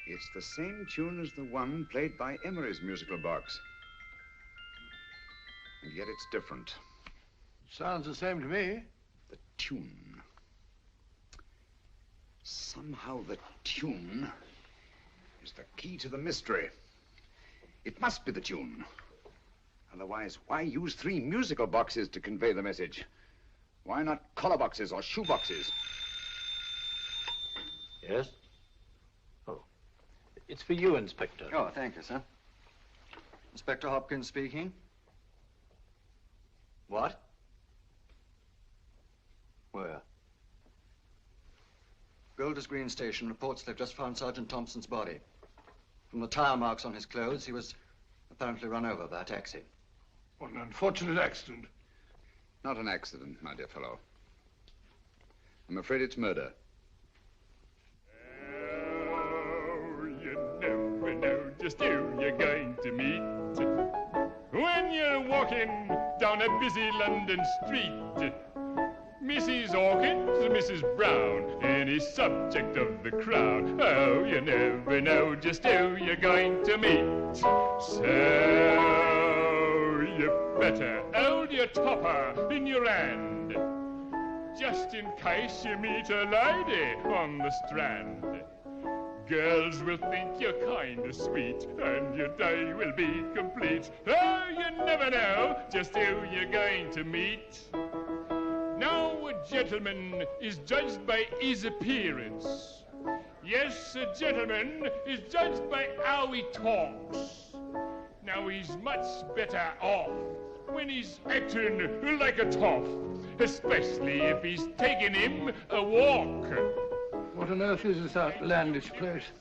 J: It's the same tune as the one played by Emery's musical box. And yet it's different.
I: Sounds the same to me.
J: The tune. Somehow the tune is the key to the mystery. It must be the tune. Otherwise, why use 3 musical boxes to convey the message? Why not collar boxes or shoe boxes?
Q: Yes? Oh. It's for you, Inspector.
U: Oh, thank you, sir. Inspector Hopkins speaking. What? Where? Golders Green Station reports they've just found Sergeant Thompson's body. From the tire marks on his clothes, he was apparently run over by a taxi.
I: What an unfortunate accident.
J: Not an accident, my dear fellow. I'm afraid it's murder.
V: You never know just who you're going to meet when you're walking down a busy London street. Mrs. Hawkins, Mrs. Brown, any subject of the crowd. Oh, you never know just who you're going to meet. So you better hold your topper in your hand, just in case you meet a lady on the Strand. Girls will think you're kind of sweet, and your day will be complete. Oh, you never know just who you're going to meet. Now, a gentleman is judged by his appearance. Yes, a gentleman is judged by how he talks. Now, he's much better off when he's acting like a toff, especially if he's taking him a walk.
I: What on earth is this outlandish place?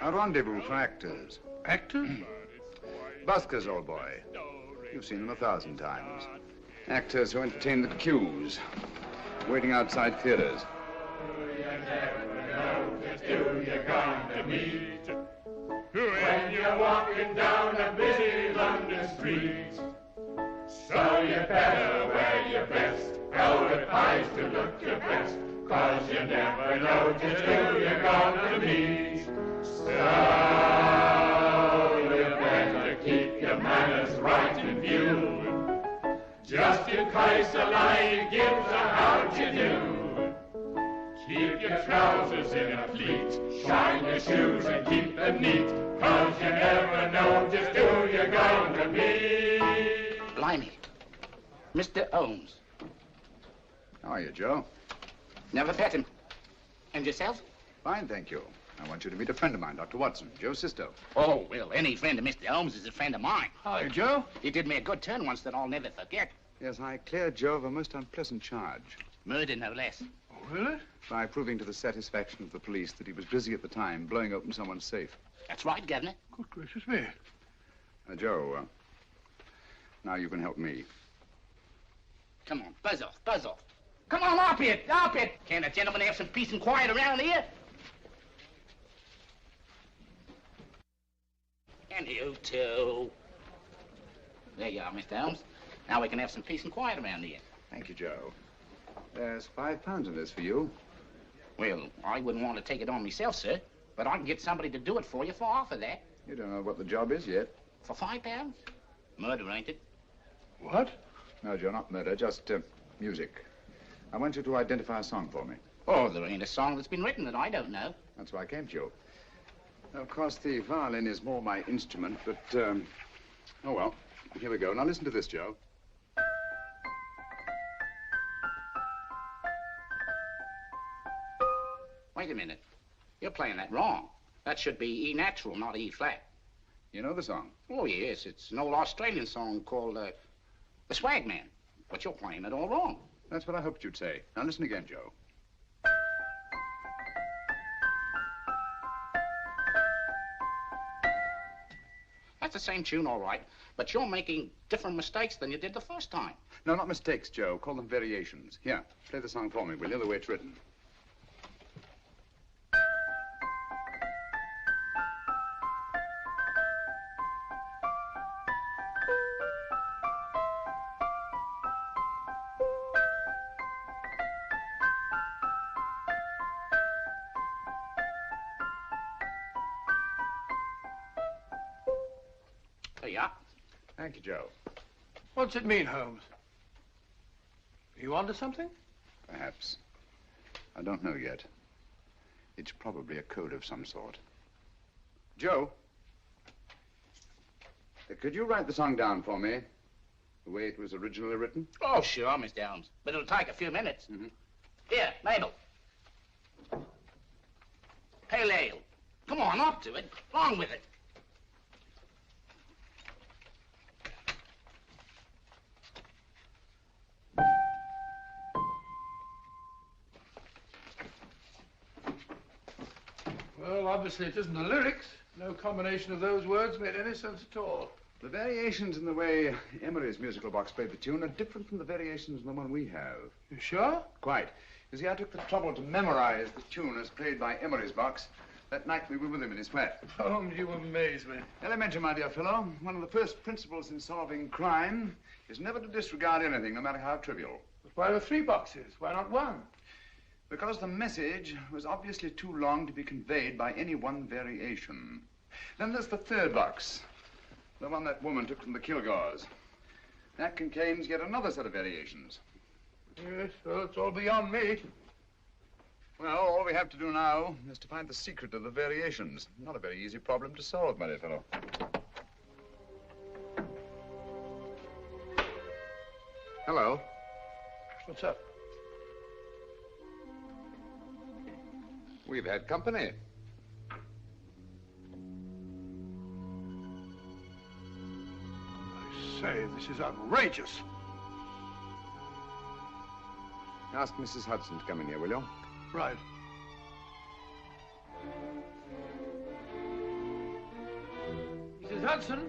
J: A rendezvous for actors.
I: Actors?
J: Buskers, old boy. You've seen them 1,000 times. Actors who entertain the queues, waiting outside theaters.
V: Who you're going to meet when you're walking down a busy London street. So you better wear your best, velvet eyes to look your best, 'cause you never know just who you're going to meet. So you better keep your manners right in view, just in case a lie gives a how'd you do. Keep your trousers in a pleat, shine your shoes and keep them neat, 'cause you never know just who you're going to meet.
G: Blimey. Mr. Holmes.
J: How are you, Joe?
G: Never met him. And yourself?
J: Fine, thank you. I want you to meet a friend of mine, Dr. Watson, Joe Sisto.
G: Oh, well, any friend of Mr. Holmes is a friend of mine.
J: Hi, Joe.
G: He did me a good turn once that I'll never forget.
J: Yes, I cleared Joe of a most unpleasant charge.
G: Murder, no less.
J: Oh, really? By proving to the satisfaction of the police that he was busy at the time blowing open someone's safe.
G: That's right, Governor.
I: Good gracious me.
J: Joe, now you can help me.
G: Come on, buzz off, buzz off. Come on, up it, up it. Can't a gentleman have some peace and quiet around here? And you too. There you are, Mr. Holmes. Now we can have some peace and quiet around here.
J: Thank you, Joe. There's £5 in this for you.
G: Well, I wouldn't want to take it on myself, sir, but I can get somebody to do it for you for half of that.
J: You don't know what the job is yet.
G: For £5? Murder, ain't it?
J: What? No, Joe, not murder, just music. I want you to identify a song for me.
G: Oh, there ain't a song that's been written that I don't know.
J: That's why I came to you. Of course, the violin is more my instrument, but, oh, well, here we go. Now listen to this, Joe.
G: Wait a minute. You're playing that wrong. That should be E natural, not E flat.
J: You know the song?
G: Oh, yes. It's an old Australian song called, The Swag Man. But you're playing it all wrong.
J: That's what I hoped you'd say. Now listen again, Joe.
G: That's the same tune, all right, but you're making different mistakes than you did the first time.
J: No, not mistakes, Joe. Call them variations. Here, play the song for me, will you, the way it's written. Thank you, Joe.
I: What's it mean, Holmes? Are you onto something?
J: Perhaps. I don't know yet. It's probably a code of some sort. Joe, could you write the song down for me? The way it was originally written?
G: Oh, sure, Mr. Holmes. But it'll take a few minutes.
J: Mm-hmm.
G: Here, Mabel. Pale ale. Come on, up to it. Along with it.
I: Well, obviously it isn't the lyrics. No combination of those words made any sense at all.
J: The variations in the way Emery's musical box played the tune are different from the variations in the one we have.
I: You sure?
J: Quite. You see, I took the trouble to memorize the tune as played by Emery's box that night we were with him in his flat.
I: Holmes, you amaze me.
J: Elementary, my dear fellow. One of the first principles in solving crime is never to disregard anything, no matter how trivial.
I: But why were 3 boxes? Why not 1?
J: Because the message was obviously too long to be conveyed by any one variation. Then there's the 3rd box, the one that woman took from the Kilgores. That contains yet another set of variations.
I: Yes, well, it's all beyond me.
J: Well, all we have to do now is to find the secret of the variations. Not a very easy problem to solve, my dear fellow. Hello.
I: What's up?
J: We've had company.
I: I say, this is outrageous.
J: Ask Mrs. Hudson to come in here, will you?
I: Right. Hudson?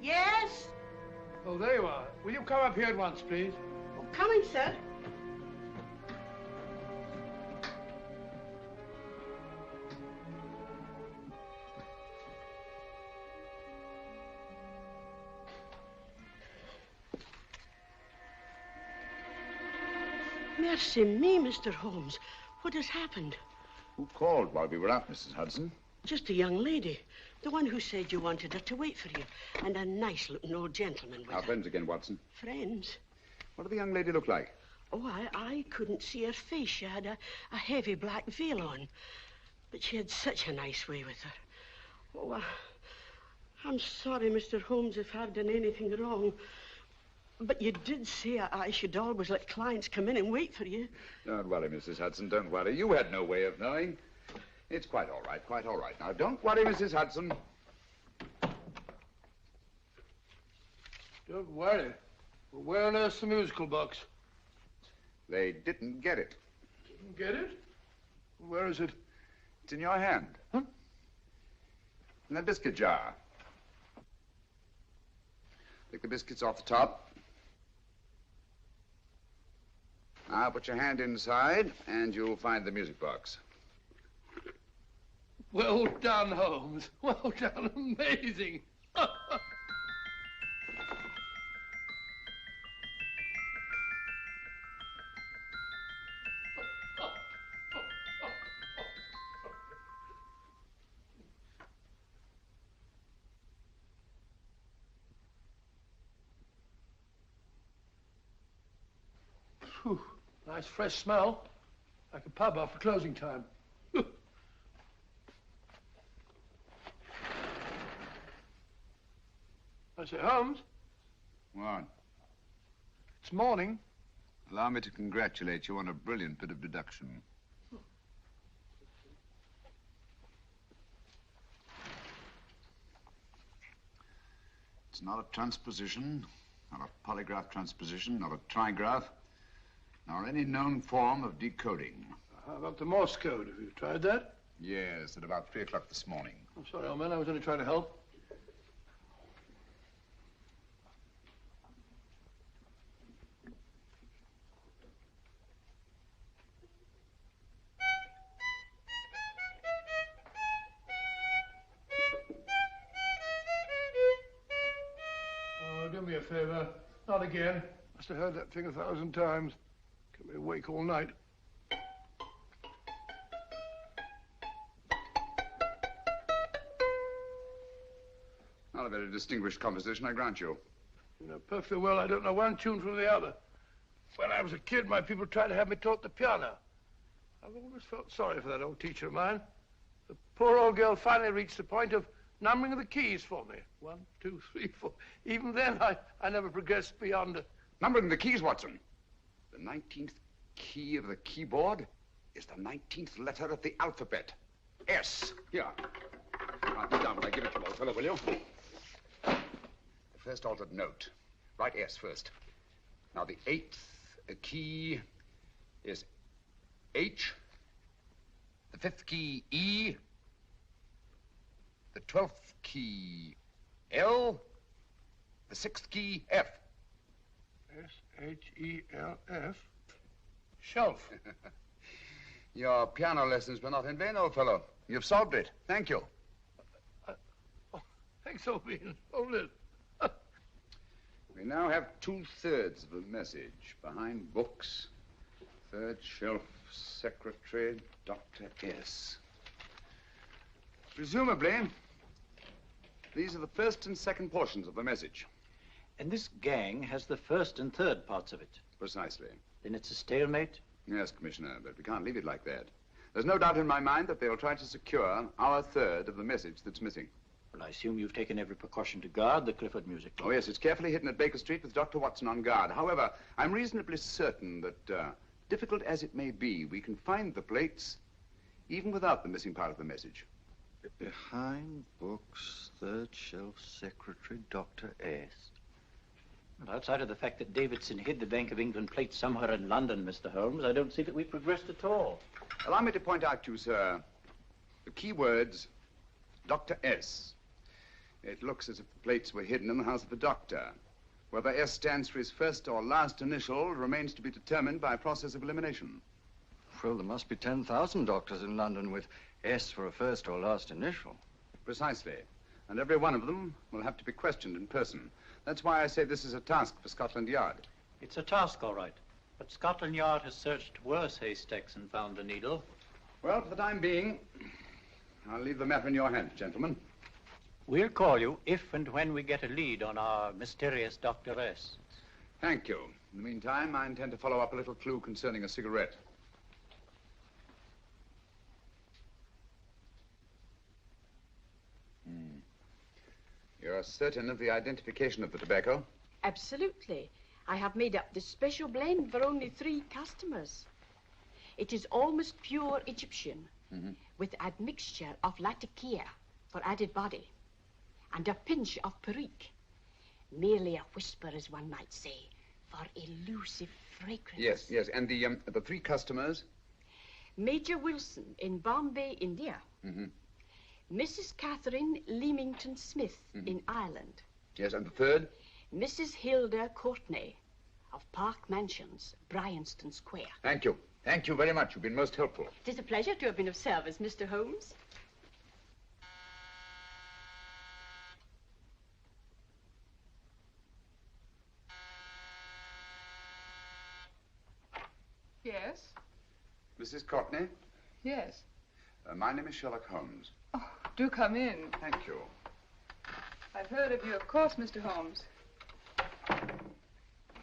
B: Yes?
I: Oh, there you are. Will you come up here at once, please?
B: Oh, coming, sir. Mercy me, Mr. Holmes. What has happened?
J: Who called while we were out, Mrs. Hudson?
B: Just a young lady. The one who said you wanted her to wait for you. And a nice-looking old gentleman with
J: Our
B: her.
J: friends again, Watson.
B: Friends?
J: What did the young lady look like?
B: Oh, I couldn't see her face. She had a heavy black veil on. But she had such a nice way with her. Oh, I'm sorry, Mr. Holmes, if I've done anything wrong. But you did say I should always let clients come in and wait for you.
J: Don't worry, Mrs. Hudson, don't worry. You had no way of knowing. It's quite all right, quite all right. Now, don't worry, Mrs. Hudson.
I: Don't worry. Well, where on earth's the musical box?
J: They didn't get it.
I: Didn't get it? Where is it?
J: It's in your hand.
I: Huh?
J: In that biscuit jar. Take the biscuits off the top. Now put your hand inside, and you'll find the music box.
I: Well done, Holmes. Well done. Amazing. Whew. Nice fresh smell. Like a pub after closing time. I say, Holmes.
J: What?
I: It's morning.
J: Allow me to congratulate you on a brilliant bit of deduction. It's not a transposition, not a polygraph transposition, not a trigraph, nor any known form of decoding.
I: How about the Morse code? Have you tried that?
J: Yes, at about 3 o'clock this morning.
I: I'm sorry, old man. I was only trying to help. Oh, do me a favor. Not again. Must have heard that thing 1,000 times. Kept me awake all night.
J: Not a very distinguished composition, I grant you.
I: You know perfectly well I don't know one tune from the other. When I was a kid, my people tried to have me taught the piano. I've always felt sorry for that old teacher of mine. The poor old girl finally reached the point of numbering the keys for me. 1, 2, 3, 4. Even then, I never progressed beyond...
J: Numbering the keys, Watson. The 19th key of the keyboard is the 19th letter of the alphabet. S. Here. Write it down when I give it to you, old fellow, will you? The first altered note. Write S first. Now, the 8th key is H. The 5th key, E. The 12th key, L. The 6th key, F.
I: S-H-E-L-F. Shelf.
J: Your piano lessons were not in vain, old fellow. You've solved it. Thank you.
I: Thanks, old bean. Hold it.
J: We now have 2/3 of a message. Behind books, 3rd shelf, secretary, Dr. S. Presumably, these are the first and second portions of the message.
Q: And this gang has the first and third parts of it.
J: Precisely.
Q: Then it's a stalemate?
J: Yes, Commissioner, but we can't leave it like that. There's no doubt in my mind that they'll try to secure our third of the message that's missing.
Q: Well, I assume you've taken every precaution to guard the Clifford music.
J: Oh, yes, it's carefully hidden at Baker Street with Dr. Watson on guard. However, I'm reasonably certain that, difficult as it may be, we can find the plates even without the missing part of the message.
U: Behind books, 3rd shelf, secretary, Dr. S.
Q: Well, outside of the fact that Davidson hid the Bank of England plate somewhere in London, Mr. Holmes, I don't see that we've progressed at all.
J: Allow me to point out to you, sir, the key words Dr. S. It looks as if the plates were hidden in the house of the doctor. Whether S stands for his first or last initial remains to be determined by a process of elimination.
U: Well, there must be 10,000 doctors in London with S for a first or last initial.
J: Precisely. And every one of them will have to be questioned in person. That's why I say this is a task for Scotland Yard.
Q: It's a task, all right. But Scotland Yard has searched worse haystacks and found a needle.
J: Well, for the time being, I'll leave the matter in your hands, gentlemen.
Q: We'll call you if and when we get a lead on our mysterious Dr. S.
J: Thank you. In the meantime, I intend to follow up a little clue concerning a cigarette. You're certain of the identification of the tobacco?
B: Absolutely. I have made up this special blend for only 3 customers. It is almost pure Egyptian, with admixture of latakia for added body, and a pinch of perique. Merely a whisper, as one might say, for elusive fragrance.
J: Yes. And the 3 customers?
B: Major Wilson in Bombay, India. Mrs. Catherine Leamington Smith in Ireland.
J: Yes, and the 3rd?
B: Mrs. Hilda Courtney of Park Mansions, Bryanston Square.
J: Thank you. Thank you very much. You've been most helpful.
B: It is a pleasure to have been of service, Mr. Holmes.
L: Yes?
J: Mrs. Courtney?
L: Yes.
J: My name is Sherlock Holmes.
L: Oh, do come in.
J: Thank you.
L: I've heard of you, of course, Mr. Holmes.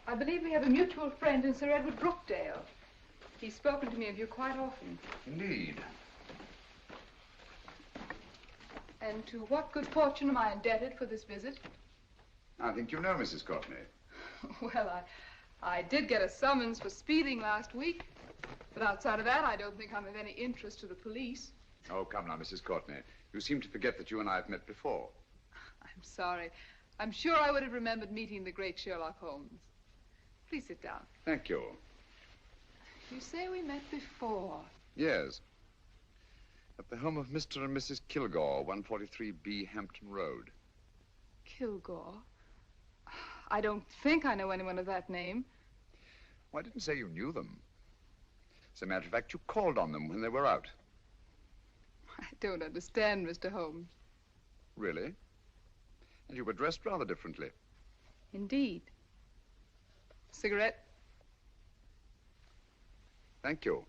L: I believe we have a mutual friend in Sir Edward Brookdale. He's spoken to me of you quite often.
J: Indeed.
L: And to what good fortune am I indebted for this visit?
J: I think you know Mrs. Courtney.
L: Well, I did get a summons for speeding last week. But outside of that, I don't think I'm of any interest to the police.
J: Oh, come now, Mrs. Courtney. You seem to forget that you and I have met before.
L: I'm sorry. I'm sure I would have remembered meeting the great Sherlock Holmes. Please sit down.
J: Thank you.
L: You say we met before.
J: Yes. At the home of Mr. and Mrs. Kilgore, 143B Hampton Road.
L: Kilgore? I don't think I know anyone of that name.
J: Well, I didn't say you knew them. As a matter of fact, you called on them when they were out.
L: I don't understand, Mr. Holmes.
J: Really? And you were dressed rather differently.
L: Indeed. Cigarette?
J: Thank you.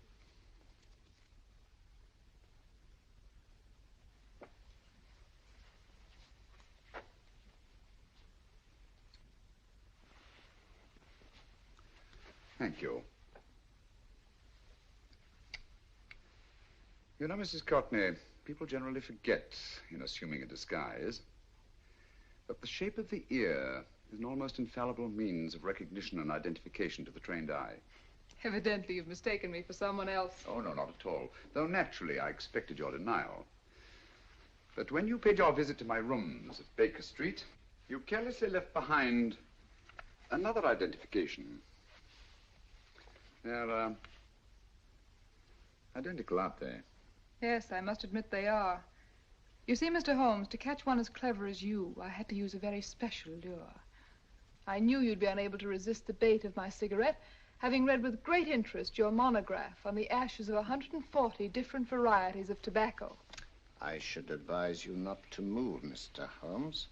J: Thank you. You know, Mrs. Courtney, people generally forget, in assuming a disguise, that the shape of the ear is an almost infallible means of recognition and identification to the trained eye.
L: Evidently, you've mistaken me for someone else.
J: Oh, no, not at all. Though naturally, I expected your denial. But when you paid your visit to my rooms at Baker Street, you carelessly left behind another identification. They're, identical, aren't they?
L: Yes, I must admit they are. You see, Mr. Holmes, to catch one as clever as you, I had to use a very special lure. I knew you'd be unable to resist the bait of my cigarette, having read with great interest your monograph on the ashes of 140 different varieties of tobacco.
G: I should advise you not to move, Mr. Holmes.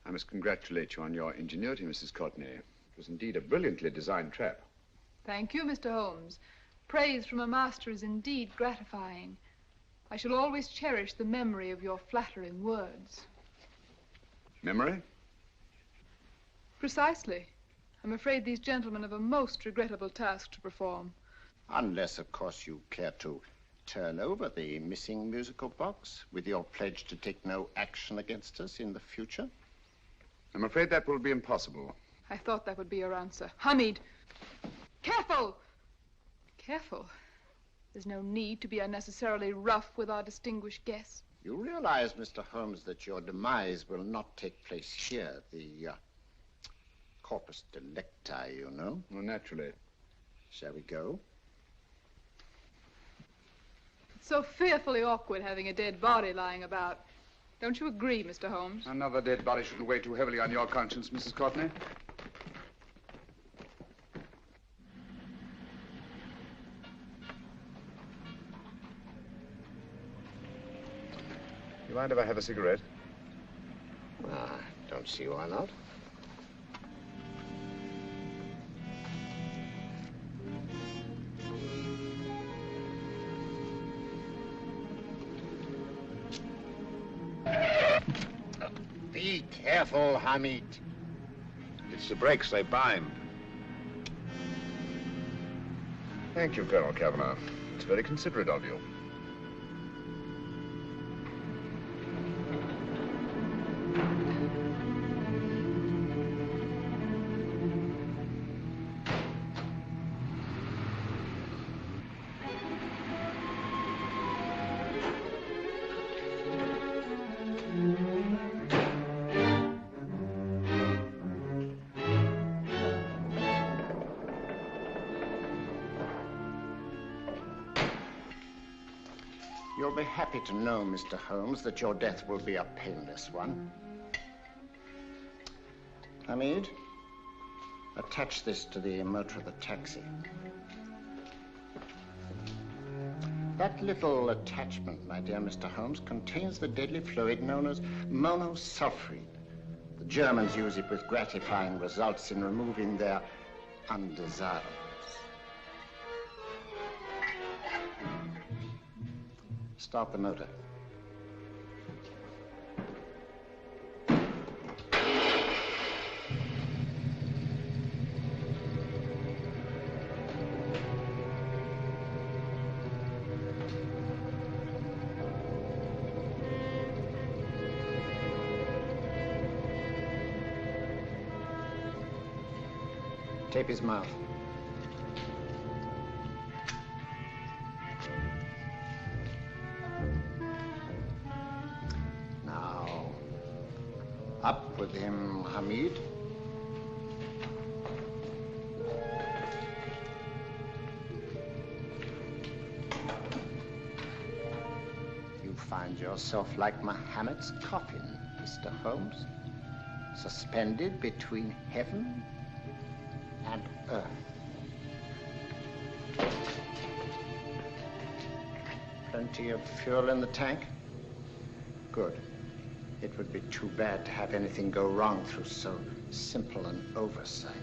J: I must congratulate you on your ingenuity, Mrs. Courtney. It was indeed a brilliantly designed trap.
L: Thank you, Mr. Holmes. Praise from a master is indeed gratifying. I shall always cherish the memory of your flattering words.
J: Memory?
L: Precisely. I'm afraid these gentlemen have a most regrettable task to perform.
G: Unless, of course, you care to turn over the missing musical box with your pledge to take no action against us in the future.
J: I'm afraid that will be impossible.
L: I thought that would be your answer. Hamid! Careful! Careful. There's no need to be unnecessarily rough with our distinguished guest.
G: You realize, Mr. Holmes, that your demise will not take place here. The corpus delicti, you know.
J: Well, naturally.
G: Shall we go?
L: So fearfully awkward having a dead body lying about. Don't you agree, Mr. Holmes?
J: Another dead body shouldn't weigh too heavily on your conscience, Mrs. Courtney. You mind if I have a cigarette?
G: Don't see why not. Be careful, Hamid.
J: It's the brakes, they bind. Thank you, Colonel Kavanagh. It's very considerate of you.
G: You'll be happy to know, Mr. Holmes, that your death will be a painless one. Hamid, attach this to the motor of the taxi. That little attachment, my dear Mr. Holmes, contains the deadly fluid known as monosulfide. The Germans use it with gratifying results in removing their undesirables. Start the motor. Tape his mouth. Now, up with him, Hamid. You find yourself like Muhammad's coffin, Mr. Holmes, suspended between heaven and earth. Plenty of fuel in the tank? Good. It would be too bad to have anything go wrong through so simple an oversight.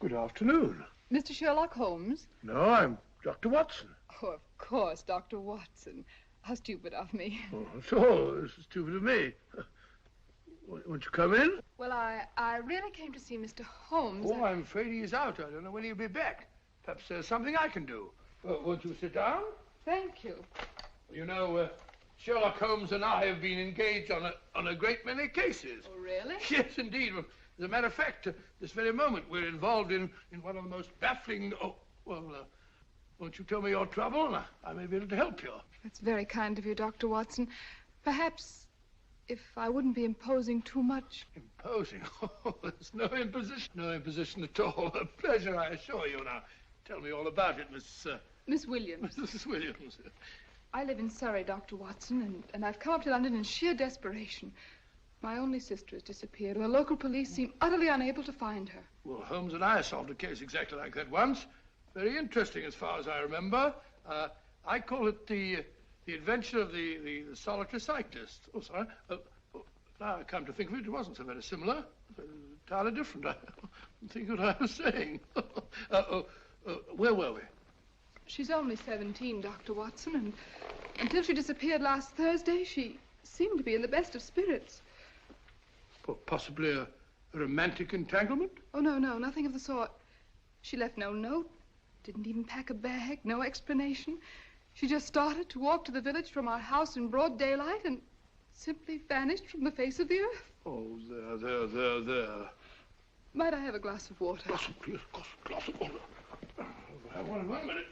I: Good afternoon.
L: Mr. Sherlock Holmes?
I: No, I'm Dr. Watson.
L: Oh, of course, Dr. Watson. How stupid of me.
I: Oh, so this is stupid of me. Won't you come in?
L: Well, I really came to see Mr. Holmes.
I: Oh, I'm afraid he's out. I don't know when he'll be back. Perhaps there's something I can do. Won't you sit down?
L: Thank you.
I: You know, Sherlock Holmes and I have been engaged on a great many cases.
L: Oh, really?
I: Yes, indeed. As a matter of fact, this very moment, we're involved in one of the most baffling... Oh, well, won't you tell me your trouble, and I may be able to help you.
L: That's very kind of you, Dr. Watson. Perhaps if I wouldn't be imposing too much.
I: Imposing? Oh, there's no imposition. No imposition at all. A pleasure, I assure you. Now, tell me all about it,
L: Miss Williams.
I: Mrs. Williams.
L: I live in Surrey, Dr. Watson, and I've come up to London in sheer desperation. My only sister has disappeared, and the local police seem utterly unable to find her.
I: Well, Holmes and I solved a case exactly like that once. Very interesting, as far as I remember. I call it the adventure of the solitary cyclist. Oh, sorry. Now I come to think of it, it wasn't so very similar. Entirely different. I don't think what I was saying. Where were we?
L: She's only 17, Dr. Watson, and until she disappeared last Thursday, she seemed to be in the best of spirits.
I: Possibly a romantic entanglement?
L: Oh, no, nothing of the sort. She left no note, didn't even pack a bag, no explanation. She just started to walk to the village from our house in broad daylight and simply vanished from the face of the earth.
I: Oh, there.
L: Might I have a glass of water?
I: Glass of water. One minute.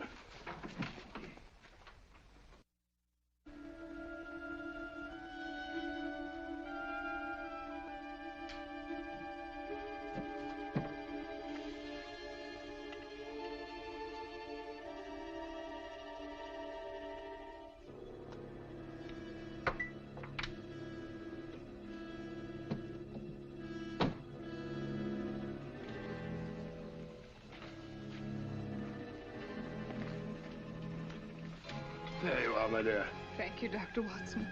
I: There you are, my dear.
L: Thank you, Dr. Watson.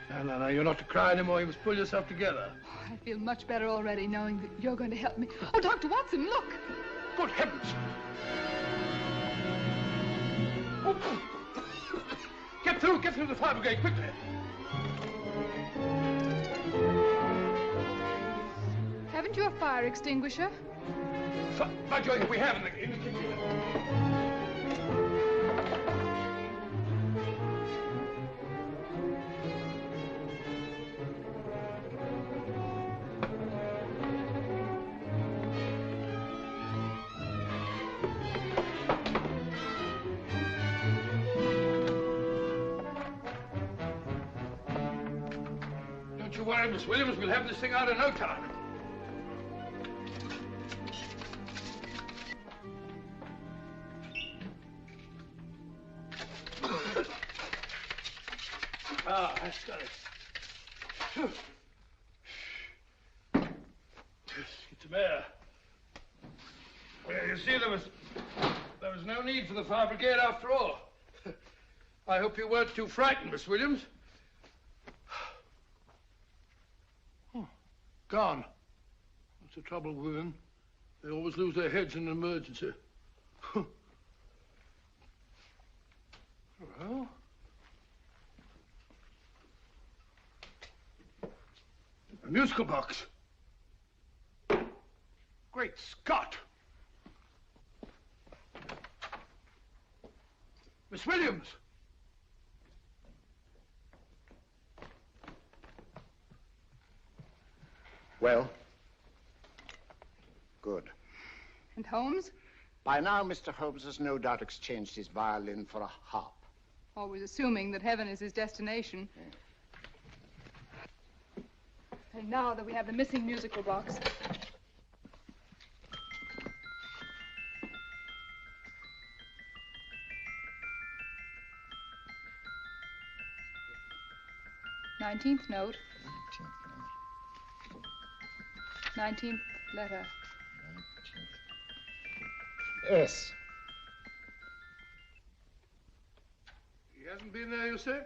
I: No, you're not to cry anymore. You must pull yourself together.
L: I feel much better already knowing that you're going to help me. Oh, Dr. Watson, look!
I: Good heavens! Get through the fire brigade, quickly!
L: Haven't you a fire extinguisher?
I: By George, we have in the kitchen. Don't you worry, Miss Williams. We'll have this thing out in no time. That's got it. It's a mare. Well, you see, there was no need for the fire brigade after all. I hope you weren't too frightened, Miss Williams. Oh, gone. That's the trouble with women. They always lose their heads in an emergency. Well... a musical box. Great Scott! Miss Williams!
G: Well? Good.
L: And Holmes?
G: By now, Mr. Holmes has no doubt exchanged his violin for a harp.
L: Always assuming that heaven is his destination. And now that we have the missing musical box. Nineteenth note. 19th letter.
G: S.
I: He hasn't been there, you say?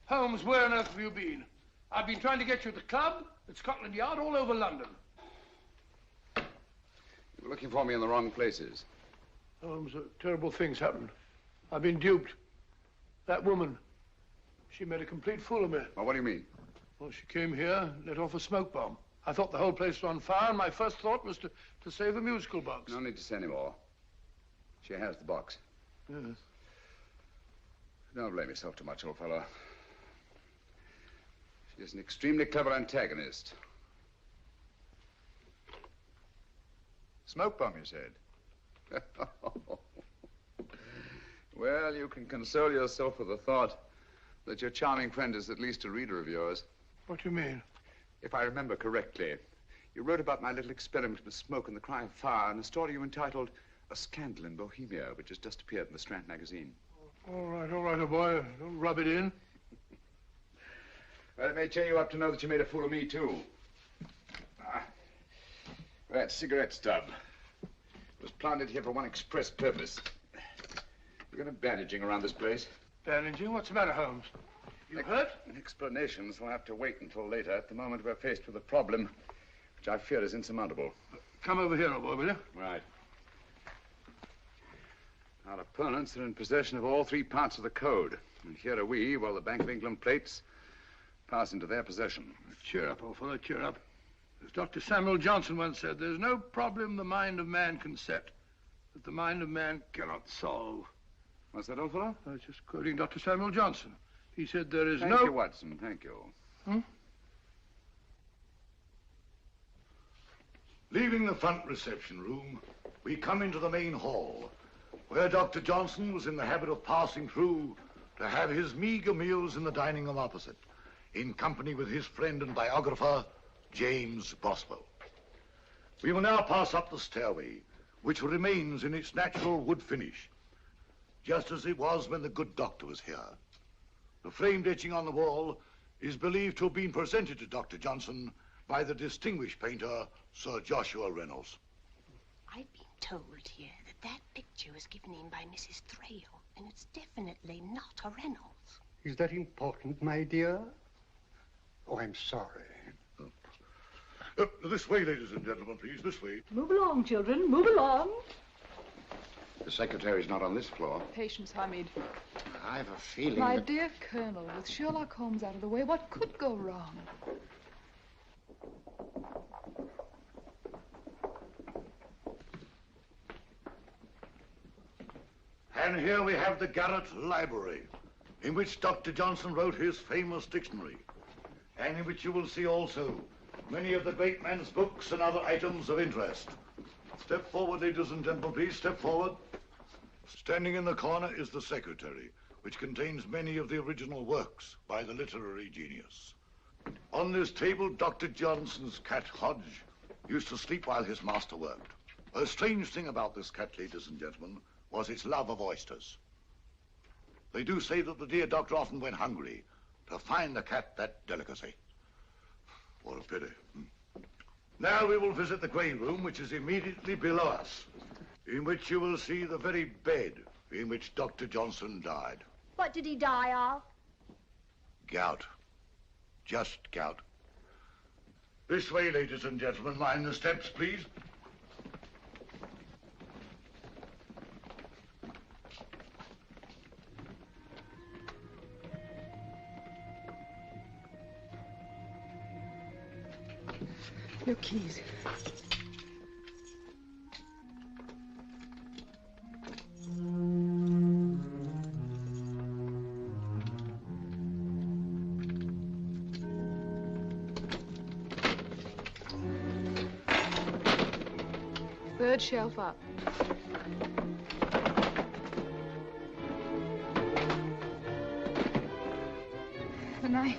I: Holmes, where on earth have you been? I've been trying to get you at the club, at Scotland Yard, all over London.
J: You were looking for me in the wrong places.
I: Holmes, terrible things happened. I've been duped. That woman, she made a complete fool of me.
J: Well, what do you mean?
I: Well, she came here, let off a smoke bomb. I thought the whole place was on fire, and my first thought was to save the musical box.
J: No need to say any more. She has the box.
I: Yes.
J: Don't blame yourself too much, old fellow. She's an extremely clever antagonist.
U: Smoke bomb, you said?
J: Well, you can console yourself with the thought that your charming friend is at least a reader of yours.
I: What do you mean?
J: If I remember correctly, you wrote about my little experiment with smoke and the cry of fire in a story you entitled A Scandal in Bohemia, which has just appeared in the Strand magazine.
I: All right, oh boy. Don't rub it in.
J: Well, it may cheer you up to know that you made a fool of me, too. That cigarette stub was planted here for one express purpose. You're going to bandaging around this place.
I: Bandaging? What's the matter, Holmes? You hurt?
J: Explanations will have to wait until later. At the moment, we're faced with a problem which I fear is insurmountable.
I: Come over here, old boy, will you?
J: Right. Our opponents are in possession of all three parts of the code. And here are we, while the Bank of England plates pass into their possession.
I: Cheer up, old fellow, cheer up. As Dr. Samuel Johnson once said, there's no problem the mind of man can set that the mind of man cannot solve.
J: What's that, old fellow?
I: I was just quoting Dr. Samuel Johnson. He said there is
J: Thank you, Watson. Thank you.
C: Leaving the front reception room, we come into the main hall, where Dr. Johnson was in the habit of passing through to have his meager meals in the dining room opposite, in company with his friend and biographer, James Boswell. We will now pass up the stairway, which remains in its natural wood finish, just as it was when the good doctor was here. The framed etching on the wall is believed to have been presented to Dr. Johnson by the distinguished painter, Sir Joshua Reynolds.
F: I've been told here that picture was given in by Mrs. Thrale, and it's definitely not a Reynolds.
W: Is that important, my dear? Oh, I'm sorry.
C: This way, ladies and gentlemen, please, this way.
X: Move along, children, move along.
J: The secretary's not on this floor.
L: Patience, Hamid.
J: I have a feeling
L: My
J: that...
L: dear Colonel, with Sherlock Holmes out of the way, what could go wrong?
C: And here we have the Garrett Library, in which Dr. Johnson wrote his famous dictionary, and in which you will see also many of the great man's books and other items of interest. Step forward, ladies and gentlemen, please, step forward. Standing in the corner is the secretary, which contains many of the original works by the literary genius. On this table, Dr. Johnson's cat, Hodge, used to sleep while his master worked. A strange thing about this cat, ladies and gentlemen, was its love of oysters. They do say that the dear doctor often went hungry to find the cat that delicacy. What a pity. Now we will visit the grey room, which is immediately below us, in which you will see the very bed in which Dr. Johnson died.
N: What did he die of?
C: Gout. Just gout. This way, ladies and gentlemen. Mind the steps, please.
L: Your keys. Third shelf up. The knife.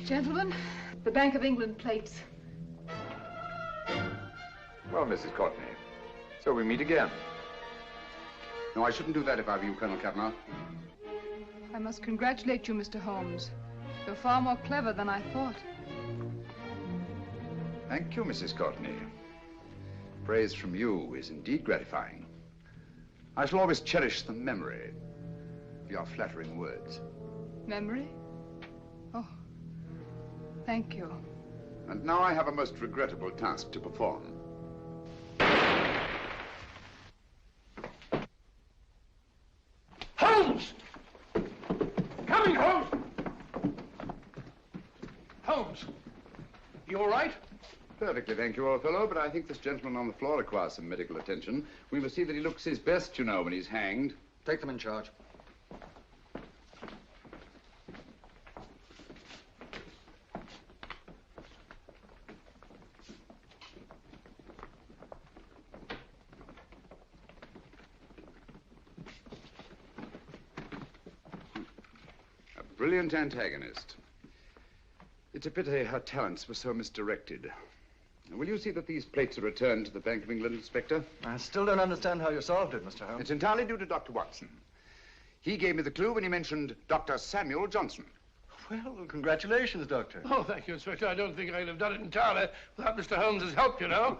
L: Gentlemen, the Bank of England plates.
J: Well, Mrs. Courtney, so we meet again. No, I shouldn't do that if I were you, Colonel Cavanaugh.
L: I must congratulate you, Mr. Holmes. You're far more clever than I thought.
J: Thank you, Mrs. Courtney. Praise from you is indeed gratifying. I shall always cherish the memory of your flattering words.
L: Memory? Oh, thank you.
J: And now I have a most regrettable task to perform.
I: Holmes! Coming, Holmes! Holmes, you all right?
J: Perfectly, thank you, old fellow, but I think this gentleman on the floor requires some medical attention. We must see that he looks his best, you know, when he's hanged.
U: Take them in charge.
J: A brilliant antagonist. It's a pity her talents were so misdirected. Will you see that these plates are returned to the Bank of England, Inspector?
U: I still don't understand how you solved it, Mr. Holmes.
J: It's entirely due to Dr. Watson. He gave me the clue when he mentioned Dr. Samuel Johnson.
U: Well, congratulations, Doctor.
I: Oh, thank you, Inspector. I don't think I'd have done it entirely without Mr. Holmes's help, you know.